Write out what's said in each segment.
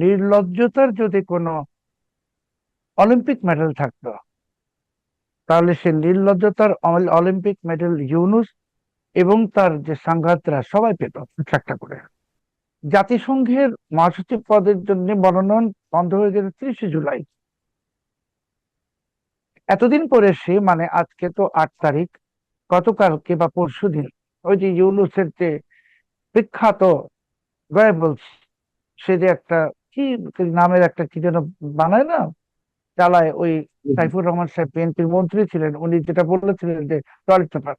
নির্লজ্জতার যদি কোনো Olympic medal থাকতো, তাহলে সে নির্লজ্জতার অলিম্পিক মেডেল ইউনূস এবং তার যে সাংঘাতরা সবাই পেত একটা করে। জাতিসংঘের মহাসচিব পদের জন্য মনোনয়ন বন্ধ হয়ে গেছে 30শে জুলাই। এতদিন পরে সে, মানে আজকে তো 8 তারিখ, গতকালকে বা পরশুদিন ওই যে ইউনূসের যে বিখ্যাত গয়েবলস, সে যে একটা কি নামের একটা কি যেন বানায় না, চালায় ওই সাইফুর রহমান সাহেব বিএনপির মন্ত্রী ছিলেন, উনি যেটা বলেছিলেন যে টয়লেট পেপার,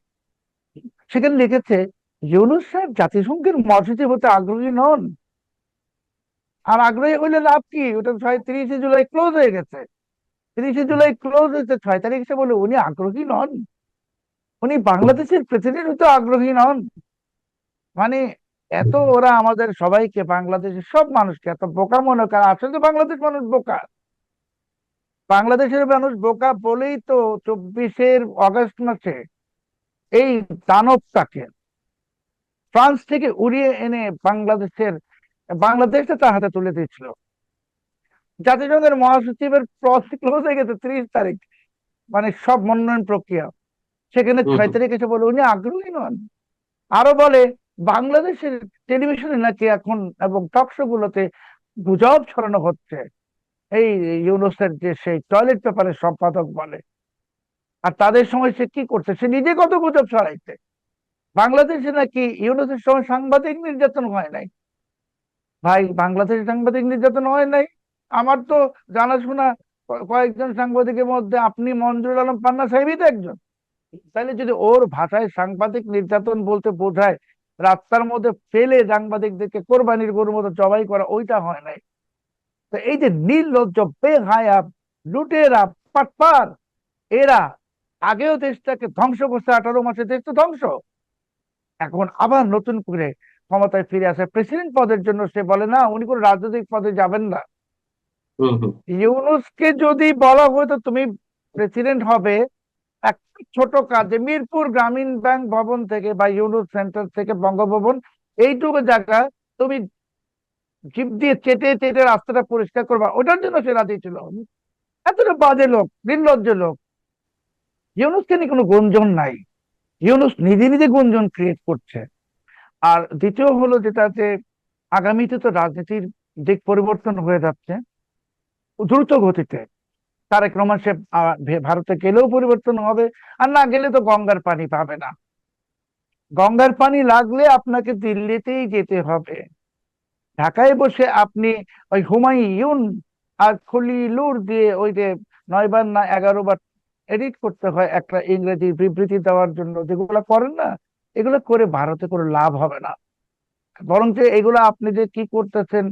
সেখানে লিখেছে ইউনূস সাহেব জাতিসংঘের মহাসচিব হতে আগ্রহী নন। আর আগ্রহী হইলে লাভ কি? ওটা 30শে জুলাই ক্লোজ হয়ে গেছে। 30শে জুলাই ক্লোজ হয়েছে, 6 তারিখ এসে বলে উনি আগ্রহী নন, উনি বাংলাদেশের প্রেসিডেন্ট হতে আগ্রহী নন। মানে এত ওরা আমাদের সবাইকে, বাংলাদেশের সব মানুষকে এত বোকা মনে করে। আসলে তো বাংলাদেশ মানুষ বোকা, বাংলাদেশের মানুষ বোকা বলেই তো 24শে আগস্ট মাসে এই দানবটাকে ফ্রান্স থেকে উড়িয়ে এনে বাংলাদেশটা তার হাতে তুলে দিয়েছিল। জাতিসংঘের মহাসচিবের প্রসেস ক্লোজ হয়ে গেছে 30 তারিখ, মানে সব মনোনয়ন প্রক্রিয়া। সেখানে 6 তারিখ এসে বলে উনি আগ্রহী নন। আরো বলে বাংলাদেশের টেলিভিশনে নাকি এখন এবং টকশো গুলোতে গুজব ছড়ানো হচ্ছে, এই ইউনূসের যে সেই টয়লেট পেপারের সম্পাদক বলে। আর তাদের সময় সে কি করছে, সে নিজে কত গুজব ছড়াইছে। বাংলাদেশে নাকি ইউনূসের সময় সাংবাদিক নির্যাতন হয় নাই। ভাই, বাংলাদেশে সাংবাদিক নির্যাতন হয় নাই? আমার তো জানাশোনা কয়েকজন সাংবাদিকের মধ্যে আপনি মঞ্জুর আলম পান্না সাহেবই তো একজন। তাহলে যদি ওর ভাষায় সাংবাদিক নির্যাতন বলতে বোঝায় রাস্তার মধ্যে ফেলে সাংবাদিকদেরকে কোরবানির গরুর মতো জবাই করা, ওইটা হয় নাই। তো এই যে নির্লজ্জ, বেহায়া, লুটেরা, পাটপার, এরা আগেও দেশটাকে ধ্বংস করছে, 18 মাসে দেশ তো ধ্বংস। এখন আবার নতুন করে ক্ষমতায় ফিরে আসে প্রেসিডেন্ট পদের জন্য। সে বলে না, উনি কোনো রাজনৈতিক পদে যাবেন না। ইউনূসকে যদি বলা হতো তুমি প্রেসিডেন্ট হবে, একটা ছোট কাজে মিরপুর গ্রামীণ ব্যাংক ভবন থেকে বা ইউনূস সেন্টার থেকে বঙ্গভবন, এইটুকু জায়গা তুমি জিপ দিয়ে চেটে চেটে রাস্তাটা পরিষ্কার করবা, ওটার জন্য সে রাজি ছিল। এতটা বাজে লোক, নির্লজ্জ লোক। ইউনূসকে নিয়ে কোনো গুঞ্জন নাই, ইউনূস নিজে নিজে গুঞ্জন ক্রিয়েট করছে। আর দ্বিতীয় হলো যেটা, যে আগামীতে তো রাজনীতির দিক পরিবর্তন হয়ে যাচ্ছে দ্রুত গতিতে। তারেক রহমান সাহেব ভারতে গেলেও পরিবর্তন হবে, আর না গেলে তো গঙ্গার পানি পাবে না। গঙ্গার পানি লাগলে আপনাকে দিল্লিতেই যেতে হবে। ঢাকায় বসে আপনি ওই হুমায়ুন আর খলিলুর দিয়ে ওই যে 9 বার না 11 বার এডিট করতে হয় একটা ইংরেজি বিবৃতি দেওয়ার জন্য, যেগুলো করেন না, এগুলো করে ভারতে কোনো লাভ হবে না। বরঞ্চ এগুলো আপনি যে কি করতেছেন,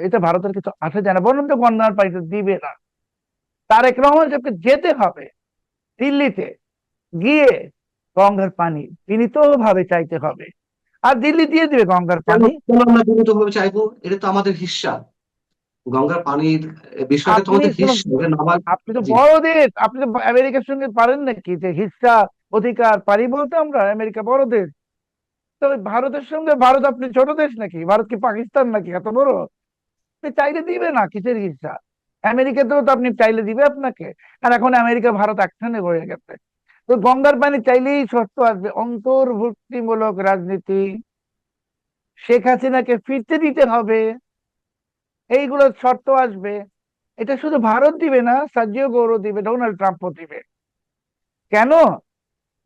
এটা ভারতের কিছু আসে যায় না, বরঞ্চ গঙ্গার পানিতে দিবে না। তারেক রহমান সাহেবকে যেতে হবে দিল্লিতে, গিয়ে গঙ্গার পানি বিনীত ভাবে চাইতে হবে, আর দিল্লি দিয়ে দিবে গঙ্গার কেন পানি। কেন আমরা দ্রুত ভাবে চাইবো? এটা তো আমাদের হিস্সা, গঙ্গার পানির বিষয়টা তো আপনি আমাদের কোন, হিস্সা, এটা নামাজ। আপনি তো জি। বড় দেশ, আপনি তো আমেরিকার সঙ্গে পারেন নাকি যে হিস্সা অধিকার পারি বলতে? আমরা আমেরিকা বড় দেশ, তো ওই ভারতের সঙ্গে, ভারত আপনি ছোট দেশ নাকি? ভারত কি পাকিস্তান নাকি এত বড়? আপনি চাইলে দিবে না, কিসের হিস্সা? আমেরিকাতেও তো আপনি চাইলে দিবে আপনাকে। আর এখন আমেরিকা ভারত একখানে হয়ে গেছে। তো গঙ্গার পানি চাইলেই শর্ত আসবে অন্তর্ভুক্তিমূলক রাজনীতি, শেখ হাসিনাকে ফিরতে দিতে হবে, এইগুলোর শর্ত আসবে। এটা শুধু ভারত দিবে না, সার্জিও গৌরব দিবে, ডোনাল্ড ট্রাম্পও দিবে। কেন?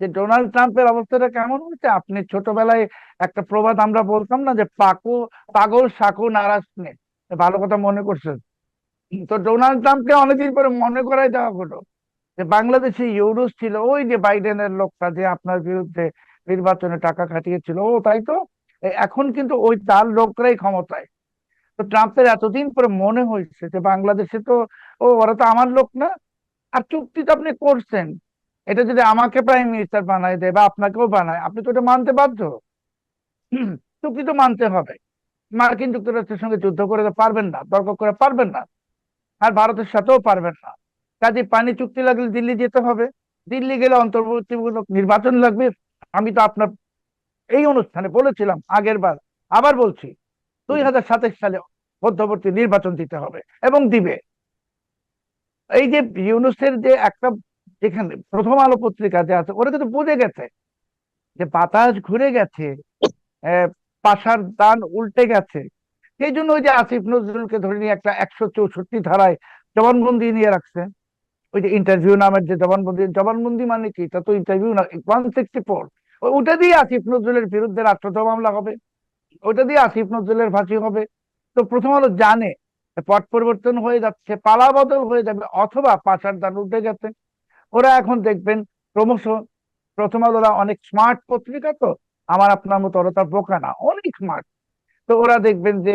যে ডোনাল্ড ট্রাম্পের অবস্থাটা কেমন হচ্ছে, আপনি ছোটবেলায় একটা প্রবাদ আমরা বলতাম না, যে পাগল শাকু নারাজ নে। ভালো কথা মনে করছেন। তো ডোনাল্ড ট্রাম্পকে অনেকদিন পরে মনে করাই দেওয়া হলো যে বাংলাদেশে ইউরোস ছিল, ওই যে বাইডেনের লোকটা যে আপনার বিরুদ্ধে নির্বাচনে টাকা খাটিয়েছিল, ও তাই তো। এখন কিন্তু ওই তার লোকরাই ক্ষমতায়। তো ট্রাম্পের এতদিন পরে মনে হয়েছে যে বাংলাদেশে তো, ও ওরা তো আমার লোক না। আর চুক্তি তো আপনি করছেন, এটা যদি আমাকে প্রাইম মিনিস্টার বানায় দেয় বা আপনাকেও বানায়, আপনি তো এটা মানতে বাধ্য। চুক্তি তো মানতে হবে। মার্কিন যুক্তরাষ্ট্রের সঙ্গে যুদ্ধ করে তো পারবেন না, তর্ক করে পারবেন না, আর ভারতের সাথেও পারবেন না। কাজে পানি চুক্তি লাগলে দিল্লি যেতে হবে, দিল্লি গেলে অন্তর্বর্তীমূলক নির্বাচন লাগবে। আমি তো আপনার এই অনুষ্ঠানে বলেছিলাম আগের বার, আবার বলছি, 2027 সালে মধ্যবর্তী নির্বাচন দিতে হবে এবং দিবে। এই যে ইউনূসের যে একটা, যেখানে প্রথম আলো পত্রিকা যে আছে ওরা কিন্তু বুঝে গেছে যে বাতাস ঘুরে গেছে, আহ, পাশার দান উল্টে গেছে। সেই জন্য ওই যে আসিফ নজরুলকে ধরে নিয়ে একটা 164 ধারায় জবানবন্দি নিয়ে রাখছে। ওই যে ইন্টারভিউ নামের যে জবানবন্দি, জবানবন্দি মানে কি, তা তো ইন্টারভিউ না, 164। ওটা দিয়ে আসিফ নজরুলের বিরুদ্ধে রাষ্ট্রদ্রোহ মামলা হবে, ওটা দিয়ে আসিফ নজরুলের ফাঁসি হবে। তো প্রথম আলো জানে পট পরিবর্তন হয়ে যাচ্ছে, পালা বদল হয়ে যাবে, অথবা পাশার দান উঠে গেছে। ওরা এখন দেখবেন ক্রমশ, প্রথম আলোরা অনেক স্মার্ট পত্রিকা, তো আমার আপনার মতো ওরা তার বোকা না, অনেক স্মার্ট। তো ওরা দেখবেন যে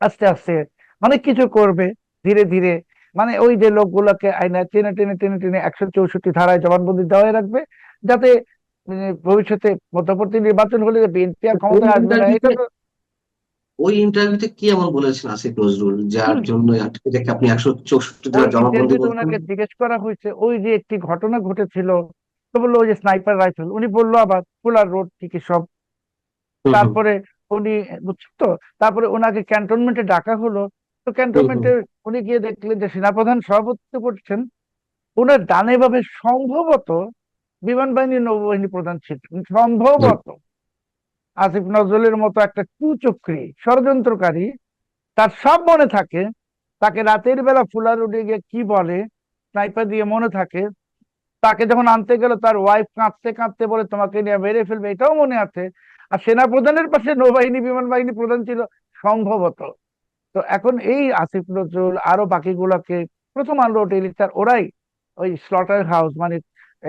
আস্তে আস্তে অনেক কিছু করবে ধীরে ধীরে। মানে ওই যে লোকগুলোকে আইনা টেনে টেনে টেনে টেনে 164 ধারায় জবানবন্দি দেওয়াই রাখবে, যাতে ভবিষ্যতে মধ্যবর্তী নির্বাচন হলে বিএনপি আর ওই ক্ষমতায় আসবে না, এটা ইন্টারভিউতে তো। ওই ইন্টারভিউতে কি এমন বলেছেন আসিফ নজরুল যার হুম। জন্য এটাকে আপনি 164 ওই ধারা জবানবন্দি ইন্টারভিউতে বলছেন? ওনাকে জিজ্ঞেস করা হয়েছে ওই যে একটি ঘটনা ঘটেছিল, তো বললো ওই যে স্নাইপার রাইফেল, উনি বললো আবার ফুলার রোড থেকে সব। হুম হুম তারপরে উনি, বুঝছেন তো, তারপরে ওনাকে ক্যান্টনমেন্টে ডাকা হলো। তো হুম হুম ক্যান্টনমেন্টে উনি গিয়ে দেখলেন যে সেনাপ্রধান সভাপতিত্ব করছেন, ওনার ডানে ভাবে সম্ভবত বিমান বাহিনী নৌবাহিনী প্রধান ছিলেন হুম সম্ভবত। আসিফ নজরুলের মতো একটা কুচক্রী ষড়যন্ত্রকারী, তার সব মনে থাকে। তাকে রাতের বেলা ফুলার উঠে গিয়ে কি বলে স্নাইপার দিয়ে মনে থাকে। তাকে যখন আনতে গেল তার ওয়াইফ কাঁদতে কাঁদতে বলে তোমাকে নিয়ে মেরে ফেলবে, এটাও মনে আছে। আর সেনা প্রধানের পাশে নৌবাহিনী বিমান বাহিনী প্রধান ছিল সম্ভবত। তো এখন এই আসিফ নজরুল আরো বাকিগুলোকে প্রথম আলো টেলিস্টার ওরাই ওই স্লটার হাউস, মানে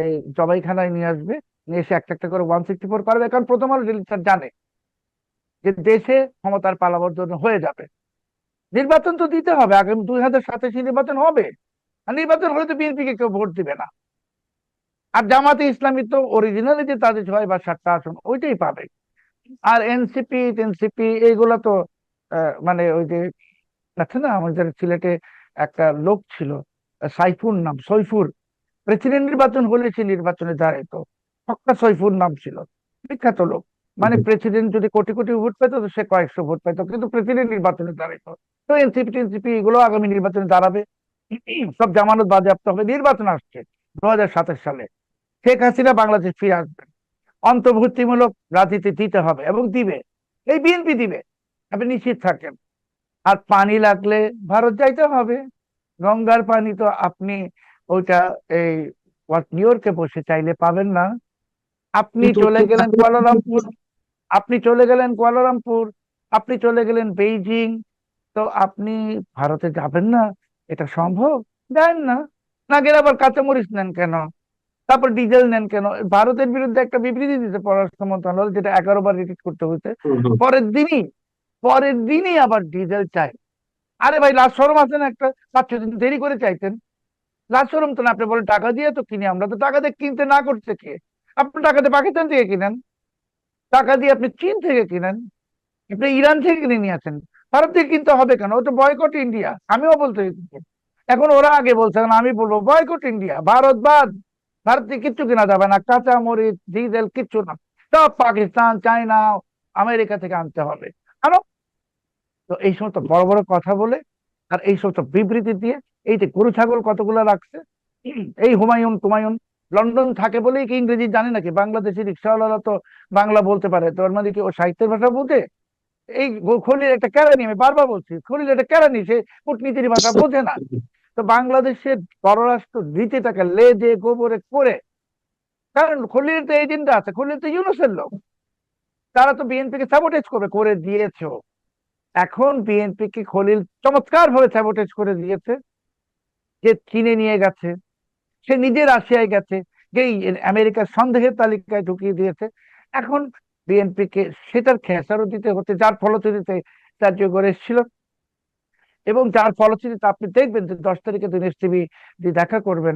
এই জবাইখানায় নিয়ে আসবে, নিয়ে এসে একটা একটা করে 164 করবে। কারণ প্রথম আলো টেলিস্টার জানে যে দেশে ক্ষমতার পালাবর্তন হয়ে যাবে, নির্বাচন তো দিতে হবে, আগামী 2027 নির্বাচন হবে। আর নির্বাচন হলে তো বিএনপি কে কেউ ভোট দিবে না। আর জামাতে ইসলামী তো অরিজিনালি যে তাদের 6 বা 7টা আসন ওইটাই পাবে। আর এনসিপি টেনসিপি এইগুলা তো মানে ওই যে আছে না আমাদের সিলেটে একটা লোক ছিল, সাইফুর নাম, সৈফুর, প্রেসিডেন্ট নির্বাচন হলে সে নির্বাচনে দাঁড়াইতো, হক্কা সৈফুর নাম ছিল, বিখ্যাত লোক। মানে হুম। প্রেসিডেন্ট যদি কোটি কোটি ভোট পেতো তো সে কয়েকশো ভোট পেতো, কিন্তু প্রেসিডেন্ট নির্বাচনে দাঁড়াইতো। তো এনসিপি টেনসিপি এগুলো আগামী নির্বাচনে দাঁড়াবে, সব জামানত বাজেয়াপ্ত হবে। নির্বাচন আসছে 2027 সালে, শেখ হাসিনা বাংলাদেশ ফিরে আসবেন, অন্তর্ভুক্তিমূলক রাজনীতি দিতে হবে এবং দিবে, এই বিএনপি দিবে, আপনি নিশ্চিত থাকেন। আর পানি লাগলে ভারত যাইতে হবে, গঙ্গার পানি তো আপনি ওইটা এই নিউ ইয়র্কে বসে চাইলে পাবেন না। আপনি কিন্তু চলে গেলেন কুয়ালালামপুর, আপনি চলে গেলেন কুয়ালালামপুর, আপনি চলে গেলেন বেইজিং, তো আপনি ভারতে যাবেন না? এটা সম্ভব? যান না। না গেলে আবার কাঁচামরিচ নেন কেন, তারপর ডিজেল নেন কেন? ভারতের বিরুদ্ধে একটা বিবৃতি দিতে পররাষ্ট্র মন্ত্রণালয়, যেটা 11 বার রিপিট করতে হয়েছে। হুম হুম পরের দিনই পরের দিনই আবার ডিজেল চাই। আরে ভাই, লাজ শরম আছে না একটা? 5-6 দিন দেরি করে চাইতেন, লাজ শরম তো না? আপনি বলেন টাকা দিয়ে তো কিনি, আমরা তো টাকা দিয়ে কিনতে না করছে কে? আপনি টাকা দিয়ে পাকিস্তান থেকে কিনেন, টাকা দিয়ে আপনি চীন থেকে কিনেন, আপনি ইরান থেকে কিনে নিয়ে আসেন। ভারত থেকে কিনতে হবে কেন? ওটা বয়কট ইন্ডিয়া, আমিও বলতে হয়েছি। এখন ওরা আগে বলছে, এখন আমি বলবো বয়কট ইন্ডিয়া, ভারত বাদ। ভারত থেকে কিচ্ছু কেনা যাবে না, কাঁচা মরিচ ডিজেল কিচ্ছু না, সব পাকিস্তান চায়না আমেরিকা থেকে আনতে হবে। আনো। তো এই সমস্ত বড় বড় কথা বলে আর এই সমস্ত বিবৃতি দিয়ে, এই যে গরু ছাগল কতগুলো রাখছে, এই হুমায়ুন টুমায়ুন লন্ডন থাকে বলেই কি ইংরেজি জানে নাকি? বাংলাদেশি রিক্সাওয়ালারা তো বাংলা বলতে পারে, তো ওর মানে কি ও সাহিত্যের ভাষা বোঝে? এই খলিল একটা কেরানি, আমি বারবার বলছি খলিল একটা কেরানি, সে কূটনীতির ভাষা বোঝে না। তো বাংলাদেশের পররাষ্ট্র নীতিটাকে লেজে গোবরে করে, কারণ খলিল তো এজেন্ডা আছে, খলিল তো ইউনূসের লোক, তারা তো বিএনপি কে সাবোটেজ করবে, করে দিয়েছে। এখন বিএনপি কে খলিল চমৎকার ভাবে স্যাবোটেজ করে দিয়েছে, যে চীনে নিয়ে গেছে, সে নিজে রাশিয়ায় গেছে, যেই আমেরিকার সন্দেহের তালিকায় ঢুকিয়ে দিয়েছে। এখন বিএনপি কে সেটার খেসারত দিতে হচ্ছে, যার ফলশ্রুতিতে কার্য করে এসেছিল। এবং যার ফলশ্রুতিতে আপনি দেখবেন যে 10 তারিখে দিনেশ টিভি দেখা করবেন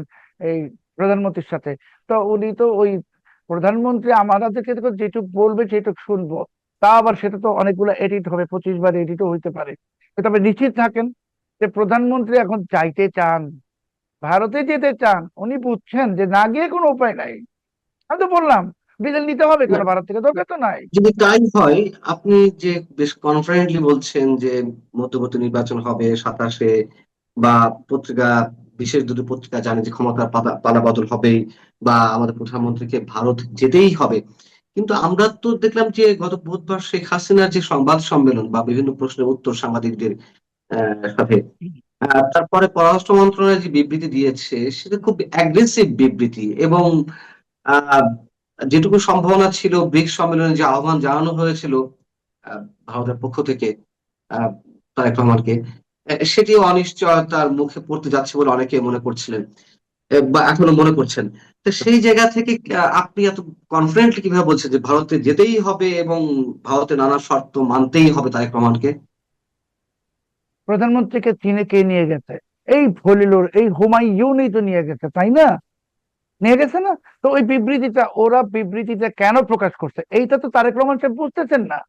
এই প্রধানমন্ত্রীর সাথে। তো উনি তো ওই প্রধানমন্ত্রী আমাদেরকে তো যেটুক বলবে সেটুক শুনবো, তা আবার সেটা তো অনেকগুলো এডিট হবে, 25 বার এডিটও হইতে পারে। তবে নিশ্চিত থাকেন যে প্রধানমন্ত্রী এখন চাইতে চান, ভারতে যেতে চান। উনি বুঝছেন যে না গিয়ে কোনো উপায় নাই। আমি তো বললাম ডিজেল নিতে হবে না, কেন ভারত থেকে? দরকার তো নাই। যদি তাই হয়, আপনি যে বেশ কনফিডেন্টলি বলছেন যে মধ্যবর্তী নির্বাচন হবে 27-এ, বা পত্রিকা, বিশেষ দুটো পত্রিকা জানে যে ক্ষমতার পালাবদল হবেই, বা আমাদের প্রধানমন্ত্রীকে ভারত যেতেই হবে। কিন্তু আমরা তো দেখলাম যে গত বুধবার শেখ হাসিনার যে সংবাদ সম্মেলন বা বিভিন্ন প্রশ্নের উত্তর সাংবাদিকদের সাথে, তারপরে পররাষ্ট্র মন্ত্রণালয় যে বিবৃতি দিয়েছে সেটা খুব অ্যাগ্রেসিভ বিবৃতি, এবং আহ, যেটুকু সম্ভাবনা ছিল ব্রিক্স সম্মেলনে যে আহ্বান জানানো হয়েছিল ভারতের পক্ষ থেকে আহ, তারেক রহমানকে, সেটিও অনিশ্চয়তার মুখে পড়তে যাচ্ছে বলে অনেকে মনে করছিলেন, বা এখনো মনে করছেন। তো সেই জায়গা থেকে আপনি এত কনফিডেন্টলি কিভাবে বলছেন যে ভারতে যেতেই হবে এবং ভারতের নানা শর্ত মানতেই হবে তারেক রহমানকে? প্রধানমন্ত্রীকে চীনে কে নিয়ে গেছে? এই ফলিলুর, এই হুমায়ুনই তো নিয়ে গেছে, তাই না? নিয়ে গেছে না? তো ওই বিবৃতিটা, ওরা বিবৃতিটা কেন প্রকাশ করছে এইটা তো তারেক রহমান সাহেব বুঝতেছেন না।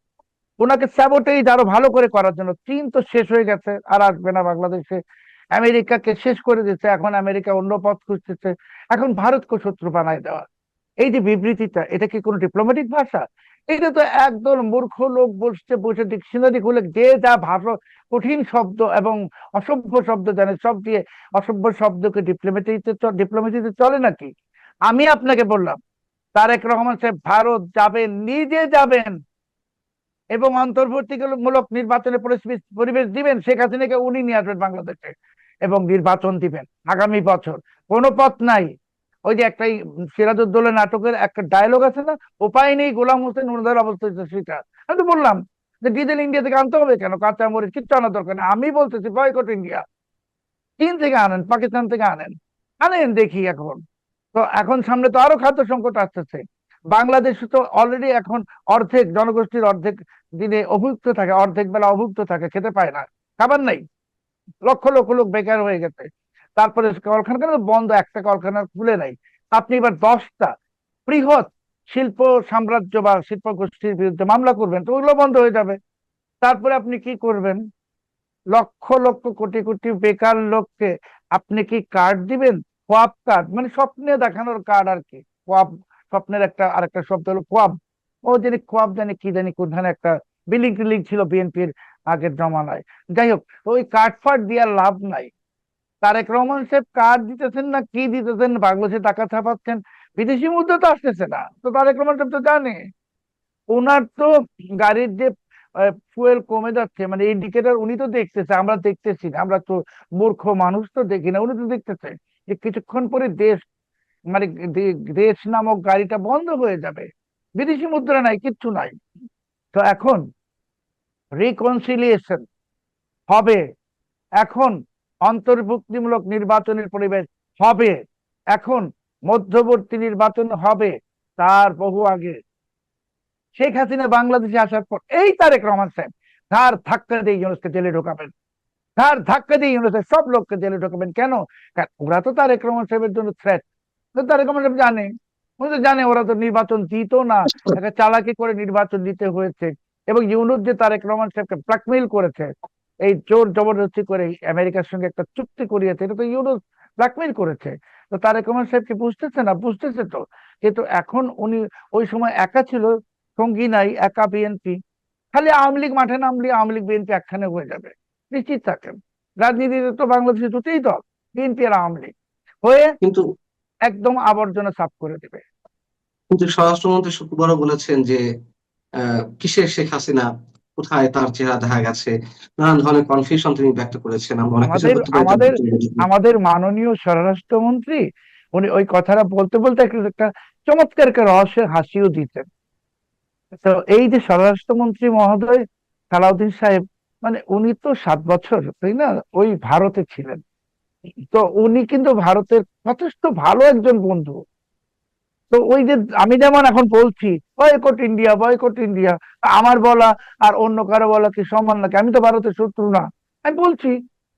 ওনাকে স্যাবোটেজ আরো ভালো করে করার জন্য। চীন তো শেষ হয়ে গেছে, আর আসবে না বাংলাদেশে। আমেরিকাকে শেষ করে দিচ্ছে, এখন আমেরিকা অন্য পথ খুঁজতেছে। এখন ভারতকে শত্রু বানায় দেওয়া, এই যে বিবৃতিটা, এটা কি কোনো ডিপ্লোম্যাটিক ভাষা? এটা তো একদল মূর্খ লোক বসে বসে ডিকশনারি খুলে যে যা ভাষা, কঠিন শব্দ এবং অসভ্য শব্দ জানে সব দিয়ে অসভ্য শব্দকে ডিপ্লোমেসিতে চলে নাকি? আমি আপনাকে বললাম, তারেক রহমান সাহেব ভারত যাবেন, নিজে যাবেন, এবং অন্তর্বর্তীমূলক নির্বাচনের পরিবেশ দিবেন। শেখ হাসিনাকে উনি নিয়ে আসবেন বাংলাদেশে, এবং নির্বাচন দিবেন আগামী বছর। কোনো পথ নাই। ওই যে একটা সিরাজউদ্দৌলা নাটকের একটা ডায়লগ আছে না, উপায় নেই গোলাম হোসেন ওনাদের অবস্থা হচ্ছে সেটা। আমি তো বললাম যে ডিজেল ইন্ডিয়া থেকে আনতে হবে কেন? কাঁচা মরিচ কিচ্ছু আনার দরকার নেই। আমি বলতেছি বয়কট ইন্ডিয়া। চীন থেকে আনেন, পাকিস্তান থেকে আনেন, আনেন দেখি এখন। তো এখন সামনে তো আরো খাদ্য সংকট আসতেছে। বাংলাদেশ তো অলরেডি এখন অর্ধেক জনগোষ্ঠীর অর্ধেক দিনে অভুক্ত থাকে, অর্ধেক বেলা অভুক্ত থাকে, খেতে পায় না, খাবার নাই। লক্ষ লক্ষ লোক বেকার হয়ে গেছে। তারপরে কলকারখানা তো বন্ধ, একটা কলকারখানা খুলে নাই। আপনি এবার 10টা বৃহৎ শিল্প সাম্রাজ্য বা শিল্প গোষ্ঠীর বিরুদ্ধে মামলা করবেন, তো ওগুলো বন্ধ হয়ে যাবে। তারপরে আপনি কি করবেন? লক্ষ লক্ষ কোটি কোটি বেকার লোককে আপনি কি কার্ড দিবেন? কোয়াব কার্ড, মানে স্বপ্নে দেখানোর কার্ড আর কি। কোয়াব, স্বপ্নের একটা আরেকটা শব্দ হলো কোয়াব। ও জানি কোয়াব, জানি কি জানি কোনখানে একটা বিল্ডিং টিল্ডিং ছিল বিএনপির আগের জমানায়। যাই হোক, ওই কার্ড ফার্ড দেওয়ার লাভ নাই। তারেক রহমান সাহেব কার্ড দিতেছেন না কি দিতেছেন, বাংলাদেশে টাকা ছাপাচ্ছেন, বিদেশি মুদ্রা তো আসতেছে না। তো তারেক রহমান সাহেব তো জানে, ওনার তো গাড়ির যে ফুয়েল কমে যাচ্ছে, মানে ইন্ডিকেটর উনি তো দেখতেছে, আমরা দেখতেছি না। আমরা তো মূর্খ মানুষ, তো দেখি না, উনি তো দেখতেছে যে কিছুক্ষণ পরে দেশ, মানে দেশ নামক গাড়িটা বন্ধ হয়ে যাবে। বিদেশি মুদ্রা নাই, কিচ্ছু নাই। তো এখন রিকনসিলিয়েশন হবে, এখন অন্তর্ভুক্তিমূলক নির্বাচনের পরিবেশ হবে, এখন মধ্যবর্তী নির্বাচন হবে। তার বহু আগে শেখ হাসিনা বাংলাদেশে আসার পর এই তারেক রহমান সাহেব ঘাড় ধাক্কা দিয়ে ইউনূসকে জেলে ঢোকাবেন। ঘাড় ধাক্কা দিয়ে ইউনূসের সব লোককে জেলে ঢোকাবেন। কেন? কারণ ওরা তো তারেক রহমান সাহেবের জন্য থ্রেট। তারেক রহমান সাহেব জানে, উনি তো জানে ওরা তো নির্বাচন দিত না, একটা চালাকি করে নির্বাচন দিতে হয়েছে। এবং ইউনূস যে তারেক রহমান সাহেবকে ব্ল্যাকমেইল করেছে, এই জোর জবরদস্তি করে আমেরিকার সঙ্গে একটা চুক্তি করিয়েছে, এটা তো ইউনূস ব্ল্যাকমেইল করেছে। তো তারেক রহমান সাহেব কি বুঝতেছে না? বুঝতেছে তো। কিন্তু এখন উনি ওই সময় একা ছিল, সঙ্গী নাই, একা বিএনপি। খালি আওয়ামী লীগ মাঠে নামলে আওয়ামী লীগ বিএনপি একখানে হয়ে যাবে, নিশ্চিত থাকেন। রাজনীতিতে তো বাংলাদেশে দুটোই দল, বিএনপি আর আওয়ামী লীগ, হয়ে কিন্তু একদম আবর্জনা সাফ করে দেবে। কিন্তু স্বরাষ্ট্রমন্ত্রী শুক্রবারও বলেছেন যে কিসের শেখ হাসিনা, কোথায় তার চেহারা দেখা গেছে, নানান ধরনের কনফিউশন তিনি ব্যক্ত করেছেন। আমরা অনেক কিছু আমাদের করতে পারি তার আমাদের প্রতিনিধি। আমাদের মাননীয় স্বরাষ্ট্রমন্ত্রী, উনি ওই কথাটা বলতে বলতে একটা চমৎকার একটা রহস্যের হাসিও দিতেন। তো এই যে স্বরাষ্ট্রমন্ত্রী মহোদয় সালাউদ্দিন সাহেব, মানে উনি তো 7 বছর, তাই না, ওই ভারতে ছিলেন। তো উনি কিন্তু ভারতের যথেষ্ট ভালো একজন বন্ধু। তো ওই যে আমি যেমন এখন বলছি বয়কট ইন্ডিয়া, বয়কট ইন্ডিয়া, আমার বলা আর অন্য কারো বলা কি সমান নাকি? আমি তো ভারতের শত্রু না, আমি বলছি।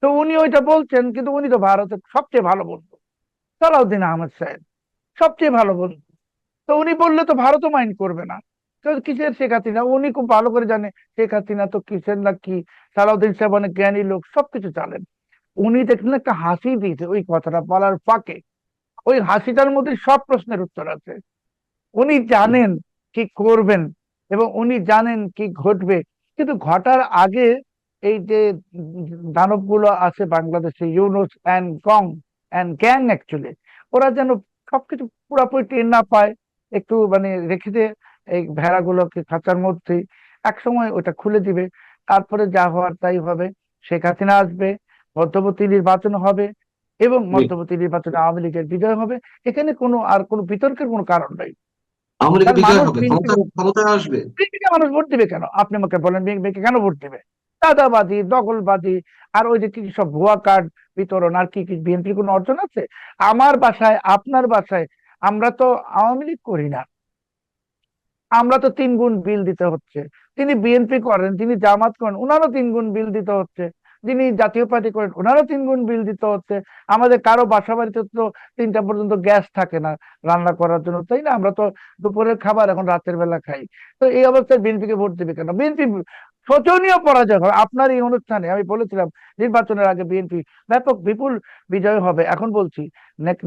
তো উনি ওইটা বলছেন, কিন্তু উনি তো ভারতের সবচেয়ে ভালো বন্ধু, সালাউদ্দিন আহমেদ সাহেব সবচেয়ে ভালো বন্ধু। তো উনি বললে তো ভারতও মাইন্ড করবে না। তো কিসের শেখ হাসিনা, উনি খুব ভালো করে জানে শেখ হাসিনা তো কিসের না কি। সালাউদ্দিন সাহেব অনেক জ্ঞানী লোক, সবকিছু জানেন। উনি দেখলেন একটা হাসি দিয়েছে ওই কথাটা বলার ফাঁকে, ওই হাসিটার মধ্যে সব প্রশ্নের উত্তর আছে। উনি জানেন কি করবেন এবং উনি জানেন কি ঘটবে, কিন্তু ঘটার আগে এই যে দানবগুলো আছে বাংলাদেশে, ইউনুস অ্যান্ড গং অ্যান্ড গ্যাং অ্যাকচুয়ালি, ওরা যেন সবকিছু পুরোপুরি টের না পায়, একটু মানে রেখে দিয়ে এই ভেড়াগুলোকে খাঁচার মধ্যেই, এক সময় ওটা খুলে দিবে, তারপরে যা হওয়ার তাই হবে। শেখ হাসিনা আসবে, মধ্যবর্তী নির্বাচন হবে এবং জি। মধ্যবর্তী নির্বাচনে আওয়ামী লীগের বিজয় হবে। এখানে কোনো আর কোনো বিতর্কের কোনো কারণ নাই। আওয়ামী লীগের কারণ বিজয় মানুষ হবে, বিএনপি, ক্ষমতায় আসবে। বিএনপিকে মানুষ ভোট দিবে কেন? আপনি আমাকে বলেন, বিএনপিকে কেন ভোট দিবে? চাঁদাবাজি, দখলবাজি, আর ওই যে কি কি সব ভুয়া কার্ড বিতরণ, আর কি কি বিএনপির কোনো অর্জন আছে? আমার বাসায়, আপনার বাসায়, আমরা তো আওয়ামী লীগ করি না, আমরা তো 3 গুণ বিল দিতে হচ্ছে। তিনি বিএনপি করেন, তিনি জামাত করেন, ওনারও 3 গুণ বিল দিতে হচ্ছে। যিনি জাতীয় পার্টি করেন, ওনারও 3 গুণ বিল দিতে হচ্ছে। আমাদের কারো বাসা বাড়িতে তো 3টা পর্যন্ত গ্যাস থাকে না রান্না করার জন্য, তাই না? আমরা তো দুপুরের খাবার এখন রাতের বেলা খাই। তো এই অবস্থায় বিএনপিকে ভোট দিবে কেন? বিএনপি শোচনীয় পরাজয় হবে। আপনার এই অনুষ্ঠানে আমি বলেছিলাম নির্বাচনের আগে বিএনপি ব্যাপক বিপুল বিজয় হবে, এখন বলছি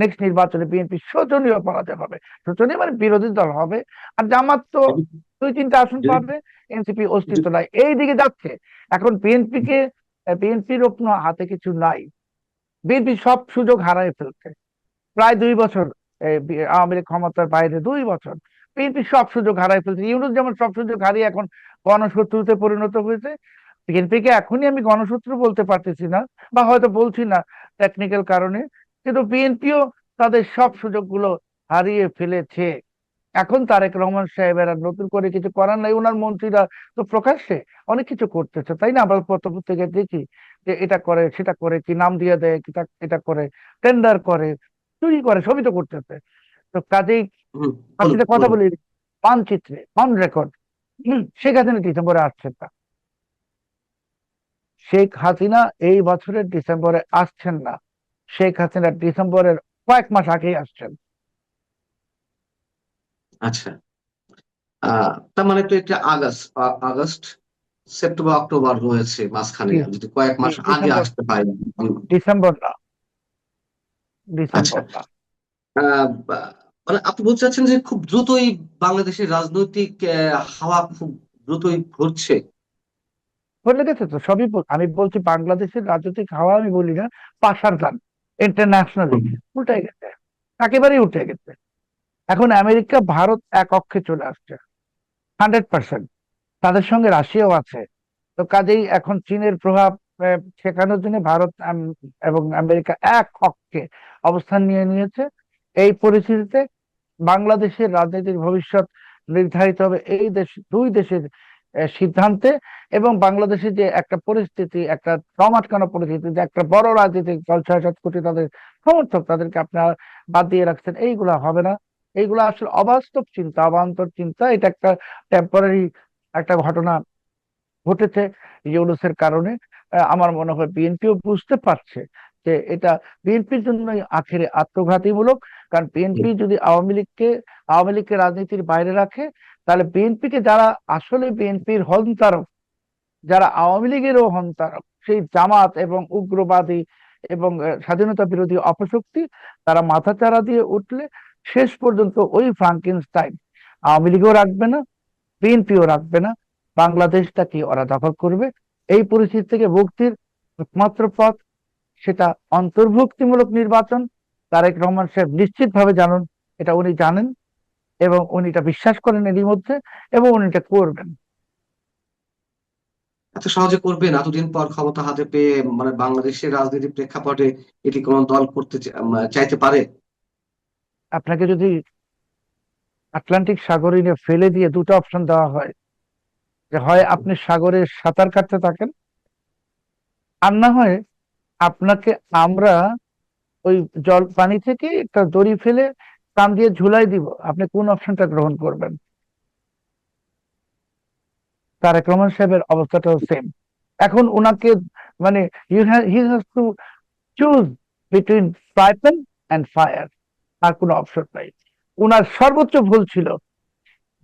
নেক্সট নির্বাচনে বিএনপি শোচনীয় পরাজয় হবে। শোচনীয় মানে বিরোধী দল হবে। আর জামাত তো যদি 2-3টা আসন যদি পাবে, এনসিপি অস্তিত্ব যদি- নাই, এই দিকে যাচ্ছে। এখন বিএনপির কোনো হাতে কিছু নাই। বিএনপি সব সুযোগ হারায় ফেলছে প্রায় 2 বছর। আওয়ামী লীগ ক্ষমতার বাইরে 2 বছর বিএনপি সব সুযোগ হারায় ফেলছে। ইউনূস যেমন সব সুযোগ হারিয়ে এখন গণশত্রুতে পরিণত হয়েছে, বিএনপিকে এখনই আমি গণশত্রু বলতে পারতেছি না, বা হয়তো বলছি না টেকনিক্যাল কারণে, কিন্তু বিএনপিও তাদের সব সুযোগগুলো হারিয়ে ফেলেছে। এখন তারেক রহমান সাহেবের আর নতুন করে কিছু করার নাই, ওনার মন্ত্রীরা তো প্রকাশ্যে অনেক কিছু করতেছে, তাই না? আমরা পত্র পত্রিকায় দেখি যে এটা করে সেটা করে, কি নাম দিয়ে দেয়, কি এটা করে, টেন্ডার করে, চুরি করে, সবই তো করতেছে। তো কাজেই বলুন আপনার কথা বলুন। বলি, মানচিত্রে অন রেকর্ড শেখ হাসিনা ডিসেম্বরে আসছেন না। শেখ হাসিনা এই বছরের ডিসেম্বরে আসছেন না। শেখ হাসিনা ডিসেম্বরের কয়েক মাস আগেই আসছেন। আচ্ছা, তার মানে তো একটা আগস্ট, সেপ্টেম্বর, অক্টোবর রয়েছে মাঝখানে, জি, যদি কয়েক জি, মাস আগে ডিসেম্বর, আসতে পারে। ডিসেম্বর না, আচ্ছা, ডিসেম্বর না। মানে আপনি বলতে চাচ্ছেন যে খুব দ্রুতই বাংলাদেশের রাজনৈতিক হাওয়া খুব দ্রুতই ঘুরছে। বলে গেছে তো সবই আমি বলছি বাংলাদেশের রাজনৈতিক হাওয়া আমি বলি না, পাশার দান ইন্টারন্যাশনালি হুম, উল্টে গেছে, একেবারেই উঠে গেছে। এখন আমেরিকা ভারত এক অক্ষে চলে আসছে 100%। তাদের সঙ্গে রাশিয়াও আছে। তো কাজেই এখন চীনের প্রভাব ঠেকানোর জন্য ভারত এবং আমেরিকা এক অক্ষে অবস্থান নিয়ে নিয়েছে। এই পরিস্থিতিতে বাংলাদেশের রাজনীতির ভবিষ্যৎ নির্ধারিত হবে এই দুই দেশের সিদ্ধান্তে। এবং বাংলাদেশের যে একটা পরিস্থিতি, একটা দম আটকানো পরিস্থিতি, যে একটা বড় রাজনৈতিক দল 6-7 কোটি তাদের সমর্থক, তাদেরকে আপনারা বাদ দিয়ে রাখছেন, এইগুলা হবে না। এইগুলা আসলে অবাস্তব চিন্তা, অবান্তর চিন্তা। এটা একটা টেম্পোরারি একটা ঘটনা ঘটেছে ইউনূসের কারণে। আমার মনে হয় বিএনপিও বুঝতে পারছে যে এটা বিএনপির জন্যই আখেরে আত্মঘাতীমূলক। কারণ হুম। বিএনপি যদি আওয়ামী লীগকে রাজনীতির বাইরে রাখে, তাহলে বিএনপিকে যারা আসলে বিএনপির হন্তারক, যারা আওয়ামী লীগেরও হন্তারক, সেই জামাত এবং উগ্রবাদী এবং স্বাধীনতা বিরোধী অপশক্তি, তারা মাথাচাড়া দিয়ে উঠলে শেষ পর্যন্ত ওই ফ্রাঙ্কেনস্টাইন আওয়ামী লীগও রাখবে না, বিএনপিও রাখবে না, বাংলাদেশটাকে ওরা দখল করবে। এই পরিস্থিতি থেকে মুক্তির একমাত্র পথ সেটা অন্তর্ভুক্তিমূলক নির্বাচন। তারেক রহমান সাহেব নিশ্চিতভাবে জানেন, এটা উনি জানেন এবং উনি এটা বিশ্বাস করেন এরই মধ্যে, এবং উনি এটা করবেন। এত সহজে করবেন এতদিন পর ক্ষমতা হাতে পেয়ে? মানে বাংলাদেশের রাজনীতির প্রেক্ষাপটে এটি কোন দল করতে চাইতে পারে? আপনাকে যদি আটলান্টিক সাগরে নিয়ে ফেলে দিয়ে দুটো অপশন দেওয়া হয়, যে হয় আপনি সাগরে সাঁতার কাটতে থাকেন, আর না হয় আপনাকে আমরা ওই জল পানি থেকে একটা দড়ি ফেলে টান দিয়ে ঝুলাই দিব, আপনি কোন অপশনটা গ্রহণ করবেন? তারেক রহমান সাহেবের অবস্থাটাও সেম। এখন ওনাকে মানে he has to choose between fry and fire, আর কোনো অপশন নাই। ওনার সর্বোচ্চ ভুল ছিল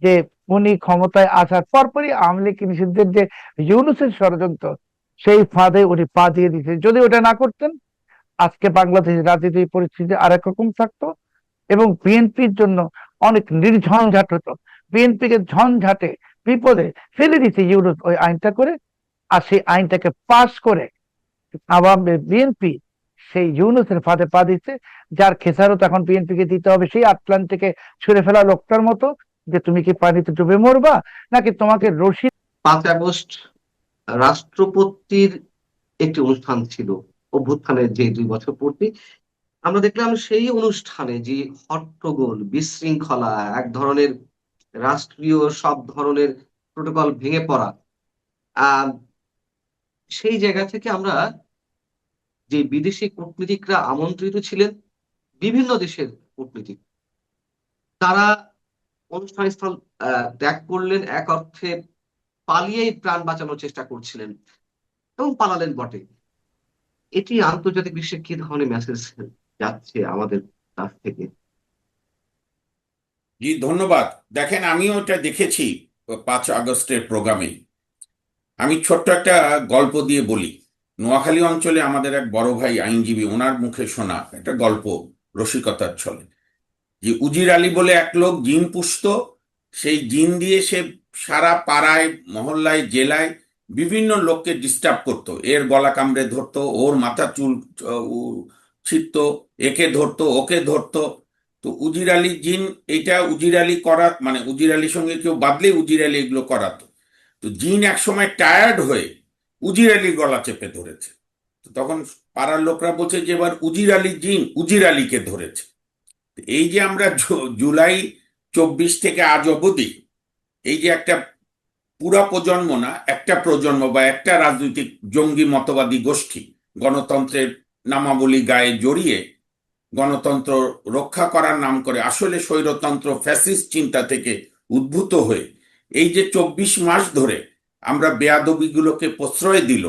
যে উনি ক্ষমতায় আসার পরপরই আওয়ামী লীগ নিষিদ্ধের যে ইউনূসের ষড়যন্ত্র, সেই ফাঁদে উনি পা দিয়ে দিয়েছেন। যদি ওটা না করতেন, আজকে বাংলাদেশের রাজনীতির পরিস্থিতি আরেক রকম থাকতো এবং বিএনপির জন্য অনেক নির্ঝঞ্ঝাট হতো। বিএনপিকে ঝঞ্ঝাটে বিপদে ফেলে দিতে ইউনুস ওই আইনটা করে, আর সেই আইনটাকে পাশ করে আওয়ামী বিএনপি সেই ইউনূসের ফাঁদে পা দিচ্ছে, যার খেসারত এখন বিএনপি কে দিতে হবে সেই আটলান্টিকে ছুঁড়ে ফেলা লোকটার মতো, যে তুমি কি পানিতে ডুবে মরবা নাকি তোমাকে রশি। 5 আগস্ট রাষ্ট্রপতির একটি অনুষ্ঠান ছিল, অভ্যুত্থানের যে 2 বছর পূর্তি। আমরা দেখলাম সেই অনুষ্ঠানে যে হট্টগোল, বিশৃঙ্খলা, এক ধরনের রাষ্ট্রীয় সব ধরনের প্রোটোকল ভেঙে পড়া, আহ সেই জায়গা থেকে আমরা যে বিদেশি কূটনীতিকরা আমন্ত্রিত ছিলেন, বিভিন্ন দেশের কূটনীতিক, তারা অনুষ্ঠান স্থল ত্যাগ করলেন, এক অর্থে পালিয়েই প্রাণ বাঁচানোর চেষ্টা করছিলেন এবং পালালেন বটে। এটি আন্তর্জাতিক বিশ্বে কি ধরনের মেসেজ যাচ্ছে আমাদের কাছ থেকে? জি, ধন্যবাদ। দেখেন, আমিও এটা দেখেছি 5 আগস্টের প্রোগ্রামে। আমি ছোট্ট একটা গল্প দিয়ে বলি। নোয়াখালী অঞ্চলে আমাদের এক বড় ভাই আইনজীবী, ওনার মুখে শোনা একটা গল্প, রসিকতার ছলে, যে উজির আলী বলে এক লোক জিন পুষতো। সেই জিন দিয়ে সে সারা পাড়ায়, মহল্লায়, জেলায় বিভিন্ন লোককে ডিস্টার্ব করতো। এর গলা কামড়ে ধরতো, ওর মাথা চুল ছিঁড়তো, একে ধরতো, ওকে ধরতো। তো উজির আলী জিন, এটা উজির আলী করা মানে উজির আলীর সঙ্গে কেউ বাদলে উজির আলী এগুলো করাতো। তো জিন একসময় টায়ার্ড হয়ে উজির আলীর গলা চেপে ধরেছে। তো তখন পাড়ার লোকরা বলছে যে এবার উজির আলী জিন উজির আলীকে ধরেছে। এই যে আমরা জুলাই 24 থেকে আজ অবধি এই যে একটা পুরা প্রজন্ম না, একটা প্রজন্ম বা একটা রাজনৈতিক জঙ্গি মতবাদী গোষ্ঠী গণতন্ত্রের নামাবলী গায়ে জড়িয়ে গণতন্ত্র রক্ষা করার নাম করে আসলে স্বৈরতন্ত্র ফ্যাসিস্ট চিন্তা থেকে উদ্ভূত হয়ে এই যে 24 মাস ধরে আমরা বেয়াদবিগুলোকে প্রশ্রয় দিল,